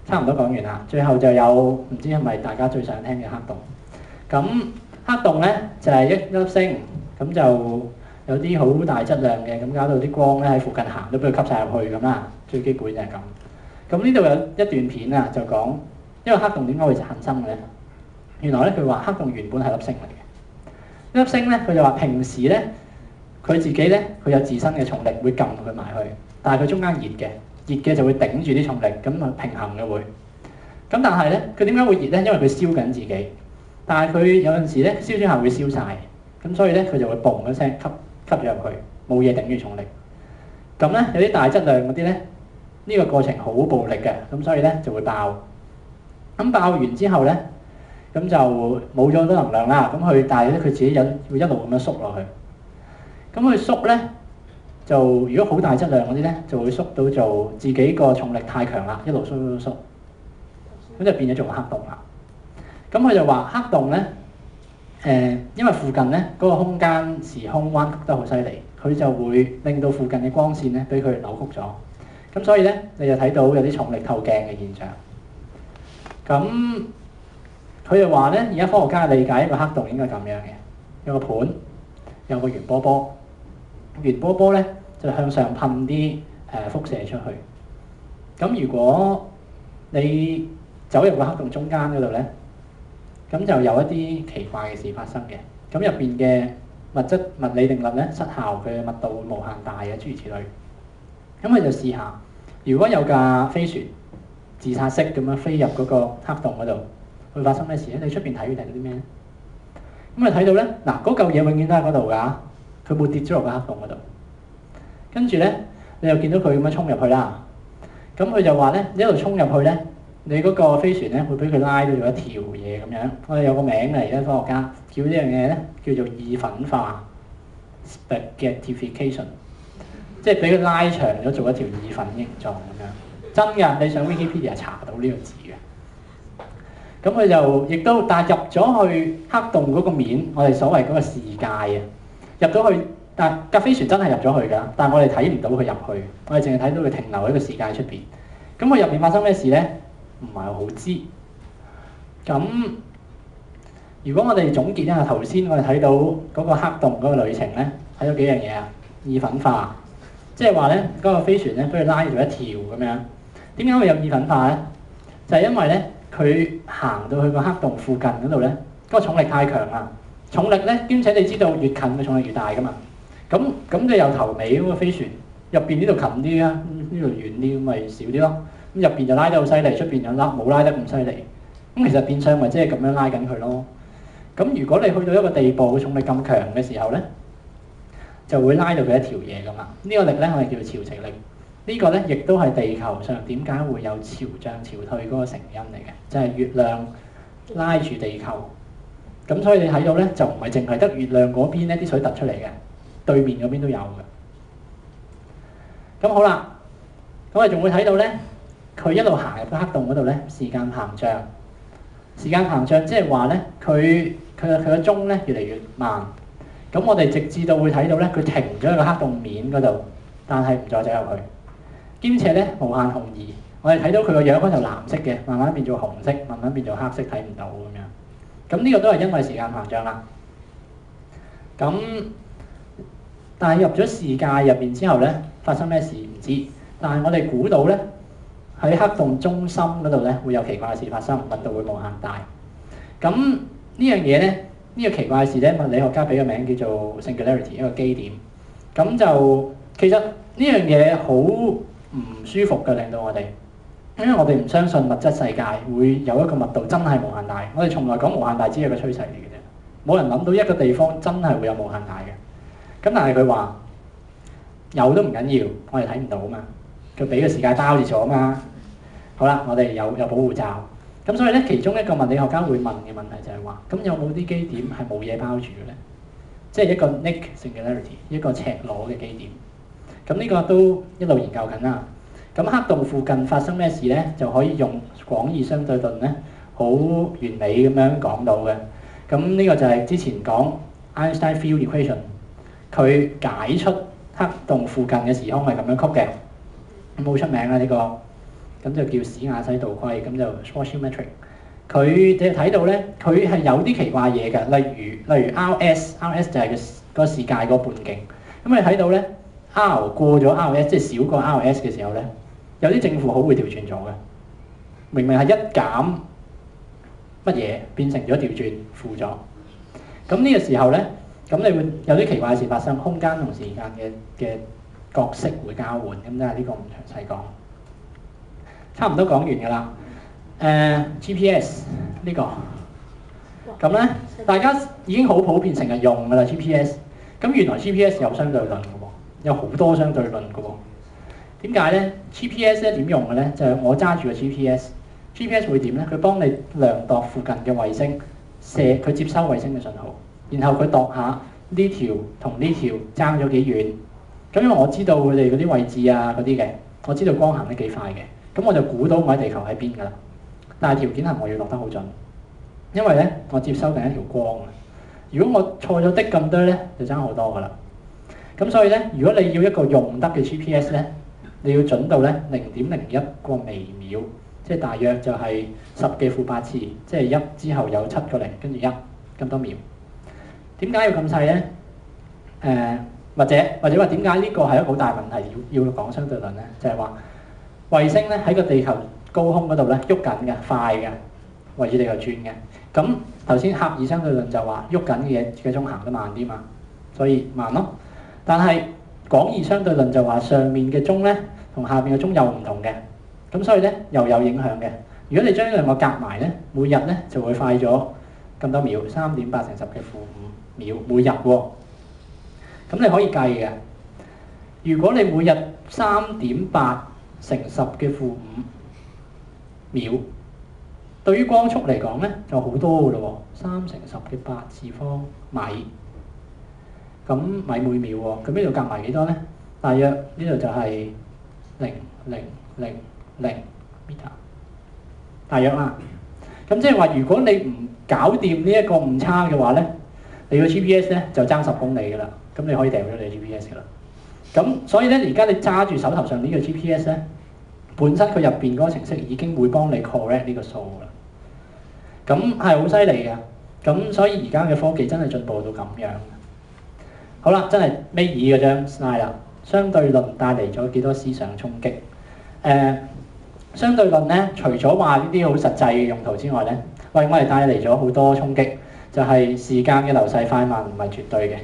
差唔多講完啦，最後就有唔知係咪大家最想聽嘅黑洞。咁黑洞咧就係一粒星，咁就有啲好大質量嘅，咁搞到啲光咧喺附近行都俾佢吸晒入去咁啦，最基本就係咁。咁呢度有一段片啊，就講因為黑洞點解會產生嘅咧？原來咧佢話黑洞原本係粒星嚟嘅，呢粒星咧佢就話平時咧佢自己咧佢有自身嘅重力會撳佢埋去，但係佢中間熱嘅就會頂住啲重力，咁啊平衡嘅會。咁但係咧佢點解會熱咧？因為佢燒緊自己，但係佢有陣時咧燒咗下會燒晒，咁所以咧佢就會嘣一聲吸咗入去，冇嘢頂住重力。咁咧有啲大質量嗰啲咧，呢個過程好暴力嘅，咁所以咧就會爆。咁爆完之後咧，咁就冇咗好多能量啦。但係咧佢自己會一路咁樣縮落去。咁佢縮咧，就如果好大質量嗰啲咧，就會縮到做自己個重力太強啦，一路縮，咁就變咗做黑洞啦。咁佢就話黑洞咧。因為附近咧嗰個空間時空彎曲得好犀利，佢就會令到附近嘅光線咧俾佢扭曲咗，咁所以咧你就睇到有啲重力透鏡嘅現象。咁佢就話咧，而家科學家理解一個黑洞應該咁樣嘅，有個盤，有個圓波波，圓波波咧就向上噴啲輻射出去。咁如果你走入個黑洞中間嗰度咧，咁就有一啲奇怪嘅事發生嘅，咁入邊嘅物理定律咧失效，佢嘅密度會無限大嘅，諸如此類。咁佢就試下，如果有架飛船自殺式咁樣飛入嗰個黑洞嗰度，會發生咩事咧？你出邊睇到啲咩咧？咁你睇到咧，嗱嗰嚿嘢永遠都喺嗰度㗎，佢冇跌咗落個黑洞嗰度。跟住咧，你又見到佢咁樣衝入去啦。咁佢就話咧，一路衝入去咧。你嗰個飛船咧會俾佢拉到做一條嘢咁樣，我哋有個名嚟嘅科學家叫呢樣嘢咧叫做意粉化 （spaghettification）， 即係俾佢拉長咗做一條意粉形狀咁樣。真㗎，你上 Wikipedia 查到呢個字嘅。咁佢就亦都，但係入咗去黑洞嗰個面，我哋所謂嗰個視界啊，入咗去，但架飛船真係入咗去㗎，但係我哋睇唔到佢入去，我哋淨係睇到佢停留喺個視界出邊。咁佢入面發生咩事咧？唔係好知，咁如果我哋總結一下頭先我哋睇到嗰個黑洞嗰個旅程咧，睇到幾樣嘢啊？意粉化，即係話咧嗰個飛船咧俾佢拉咗一條咁樣。點解會有意粉化咧？就係因為咧佢行到去個黑洞附近嗰度咧，嗰個重力太強啦。重力咧，兼且你知道越近嘅重力越大噶嘛。咁你由頭尾嗰個飛船入邊呢度近啲啊，呢度遠啲，咁咪少啲咯。咁入邊就拉得好犀利，出邊就冇拉得咁犀利。咁其實變相咪即係咁樣拉緊佢咯。咁如果你去到一個地步，重力咁強嘅時候咧，就會拉到佢一條嘢咁啦。呢個力咧我哋叫做潮汐力。呢個咧亦都係地球上點解會有潮漲潮退嗰個成因嚟嘅，就係月亮拉住地球。咁所以你睇到咧就唔係淨係得月亮嗰邊咧啲水突出嚟嘅，對面嗰邊都有嘅。咁好啦，咁我哋仲會睇到咧，佢一路行入個黑洞嗰度咧，時間膨脹。時間膨脹即係話咧，佢個鐘咧越嚟越慢。咁我哋直至到會睇到咧，佢停咗喺個黑洞面嗰度，但係唔再走入去。兼且咧無限紅移，我哋睇到佢個樣開頭藍色嘅，慢慢變做紅色，慢慢變做黑色，睇唔到咁樣。咁呢個都係因為時間膨脹啦。咁但係入咗視界入邊之後咧，發生咩事唔知。但係我哋估到咧，喺黑洞中心嗰度咧會有奇怪嘅事發生，密度會無限大。咁呢樣嘢咧，呢個奇怪嘅事咧，物理學家俾個名叫做 singularity， 一個基點。咁就其實呢樣嘢好唔舒服嘅，令到我哋，因為我哋唔相信物質世界會有一個密度真係無限大。我哋從來講無限大只係個趨勢嚟嘅啫，冇人諗到一個地方真係會有無限大嘅。咁但係佢話有都唔緊要，我哋睇唔到啊嘛。佢俾個世界包住咗啊嘛。好啦，我哋有保護罩。咁所以咧，其中一個物理學家會問嘅問題就係話：咁有冇啲基點係冇嘢包住嘅咧？即係一個 naked singularity， 一個赤裸嘅基點。咁呢個都一路研究緊啦。咁黑洞附近發生咩事咧，就可以用廣義相對論咧，好完美咁樣講到嘅。咁呢個就係之前講 Einstein field equation， 佢解出黑洞附近嘅時空係咁樣曲嘅。咁好出名啦呢個，咁就叫史亞西倒規，咁就 Schwarzschild metric。佢你睇到咧，佢係有啲奇怪嘢嘅，例如 RS 就係個視界個半徑。咁你睇到咧 ，R 過咗 RS， 即係少過 RS 嘅時候咧，有啲正負號會調轉咗嘅。明明係一減乜嘢變成咗調轉負咗。咁呢個時候咧，咁你會有啲奇怪嘅事發生，空間同時間嘅角色會交換。咁但係呢個唔詳細講，差唔多講完㗎啦。GPS 呢個，咁咧大家已經好普遍成日用㗎啦 GPS。咁原來 GPS 有相對論㗎喎，有好多相對論㗎喎。點解咧 ？GPS 咧點用嘅咧？就係我揸住個 GPS 會點咧？佢幫你量度附近嘅衛星，佢接收衛星嘅信號，然後佢度下呢條同呢條爭咗幾遠。咁因為我知道佢哋嗰啲位置啊嗰啲嘅，我知道光行得幾快嘅，咁我就估到我喺地球喺邊㗎啦。但係條件係我要落得好準，因為咧我接收緊一條光啊。如果我錯咗的咁多咧，就爭好多㗎啦。咁所以咧，如果你要一個用得嘅 GPS 咧，你要準到咧0.01個微秒，即係大約就係10嘅負8次，即係1之後有7個零，跟住1咁多秒。點解要咁細咧？或者話點解呢個係一個好大問題要講相對論咧？就係話衛星咧喺個地球高空嗰度咧喐緊嘅，快嘅，圍住地球轉嘅。咁頭先狹義相對論就話喐緊嘅嘢嘅鐘行得慢啲嘛，所以慢咯。但係廣義相對論就話上面嘅鐘咧同下面嘅鐘又唔同嘅，咁所以咧又有影響嘅。如果你將呢兩個夾埋咧，每日咧就會快咗咁多秒，3.8乘10嘅負5秒每日喎。咁你可以計嘅。如果你每日3.8乘10嘅負5秒，對於光速嚟講咧就好多㗎咯喎，3乘10嘅8次方米。咁米每秒喎，咁呢度夾埋幾多咧？大約呢度就係0.0000 meter， 大約啦。咁即係話，如果你唔搞掂呢一個誤差嘅話咧，你個 GPS 咧就爭10公里㗎啦。咁你可以掉咗你 GPS 㗎啦。咁所以咧，而家你揸住手頭上呢個 GPS 咧，本身佢入邊嗰個程式已經會幫你 correct 呢個數㗎啦。咁係好犀利嘅。咁所以而家嘅科技真係進步到咁樣。好啦，真係尾二嗰張 slide 啦。相對論帶嚟咗幾多思想衝擊？相對論咧，除咗話呢啲好實際嘅用途之外咧，為我哋帶嚟咗好多衝擊，就係時間嘅流逝快慢唔係絕對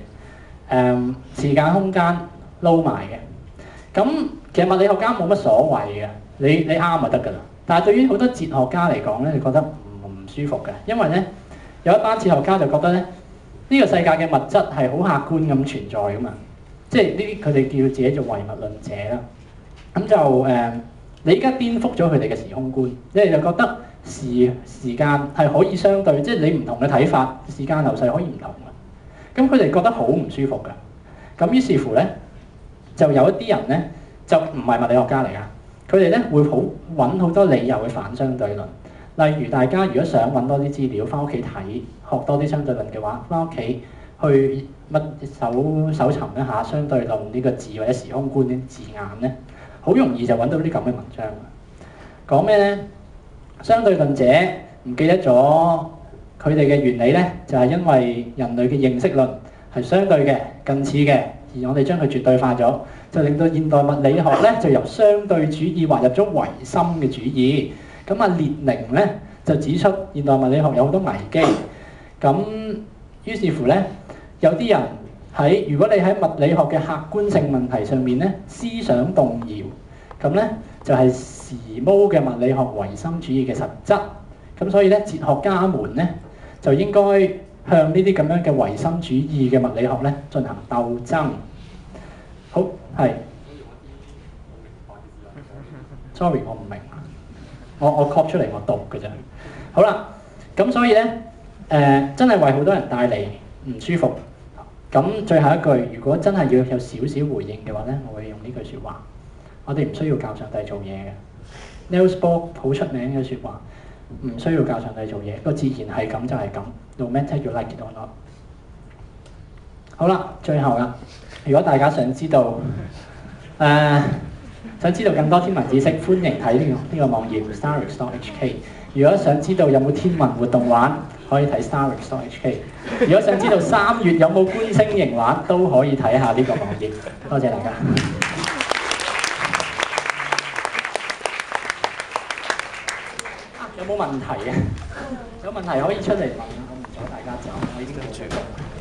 嘅，時間空間撈埋嘅。咁其實物理學家冇乜所謂嘅，你啱就得㗎啦。但係對於好多哲學家嚟講咧，你覺得唔舒服嘅，因為咧有一班哲學家就覺得咧，呢個世界嘅物質係好客觀咁存在㗎嘛，即係呢啲佢哋叫自己做唯物論者啦。咁就你而家顛覆咗佢哋嘅時空觀，你哋就覺得時間係可以相對，即係你唔同嘅睇法，時間流逝可以唔同嘅。咁佢哋覺得好唔舒服㗎。咁於是乎咧，就有一啲人咧就唔係物理學家嚟㗎，佢哋咧會揾好多理由去反相對論。例如大家如果想揾多啲資料，翻屋企睇，學多啲相對論嘅話，翻屋企去搜尋一下相對論呢個字或者時空觀啲字眼咧，好容易就揾到啲咁嘅文章。講咩咧？相對論者唔記得咗佢哋嘅原理咧，就係因為人類嘅認識論係相對嘅、近似嘅，而我哋將佢絕對化咗，就令到現代物理學咧就由相對主義滑入咗唯心嘅主義。咁列寧咧就指出現代物理學有好多危機。咁於是乎咧，有啲人如果你喺物理學嘅客觀性問題上面咧思想動搖，咁咧就係時髦嘅物理學唯心主義嘅實質。咁所以咧，哲學家們咧就應該向呢啲咁樣嘅唯心主義嘅物理學咧進行鬥爭。好，係。Sorry， 我唔明。我 copy 出嚟，我讀嘅啫。好啦，咁所以咧，真係為好多人帶嚟唔舒服。咁最後一句，如果真係要有少少回應嘅話咧，我會用呢句説話：我哋唔需要教上帝做嘢嘅。Niels Bohr 好出名嘅説話，唔需要教上帝做嘢，個自然係咁就係咁。No matter you like it or not。好啦，最後啦，如果大家想知道想知道更多天文知識，歡迎睇呢個網頁 starix.hk。如果想知道有冇天文活動玩，可以睇 starix.hk。如果想知道3月有冇觀星營玩，都可以睇下呢個網頁。多謝大家。有冇問題嘅？有問題可以出嚟問，我唔阻大家走，我已經好主動。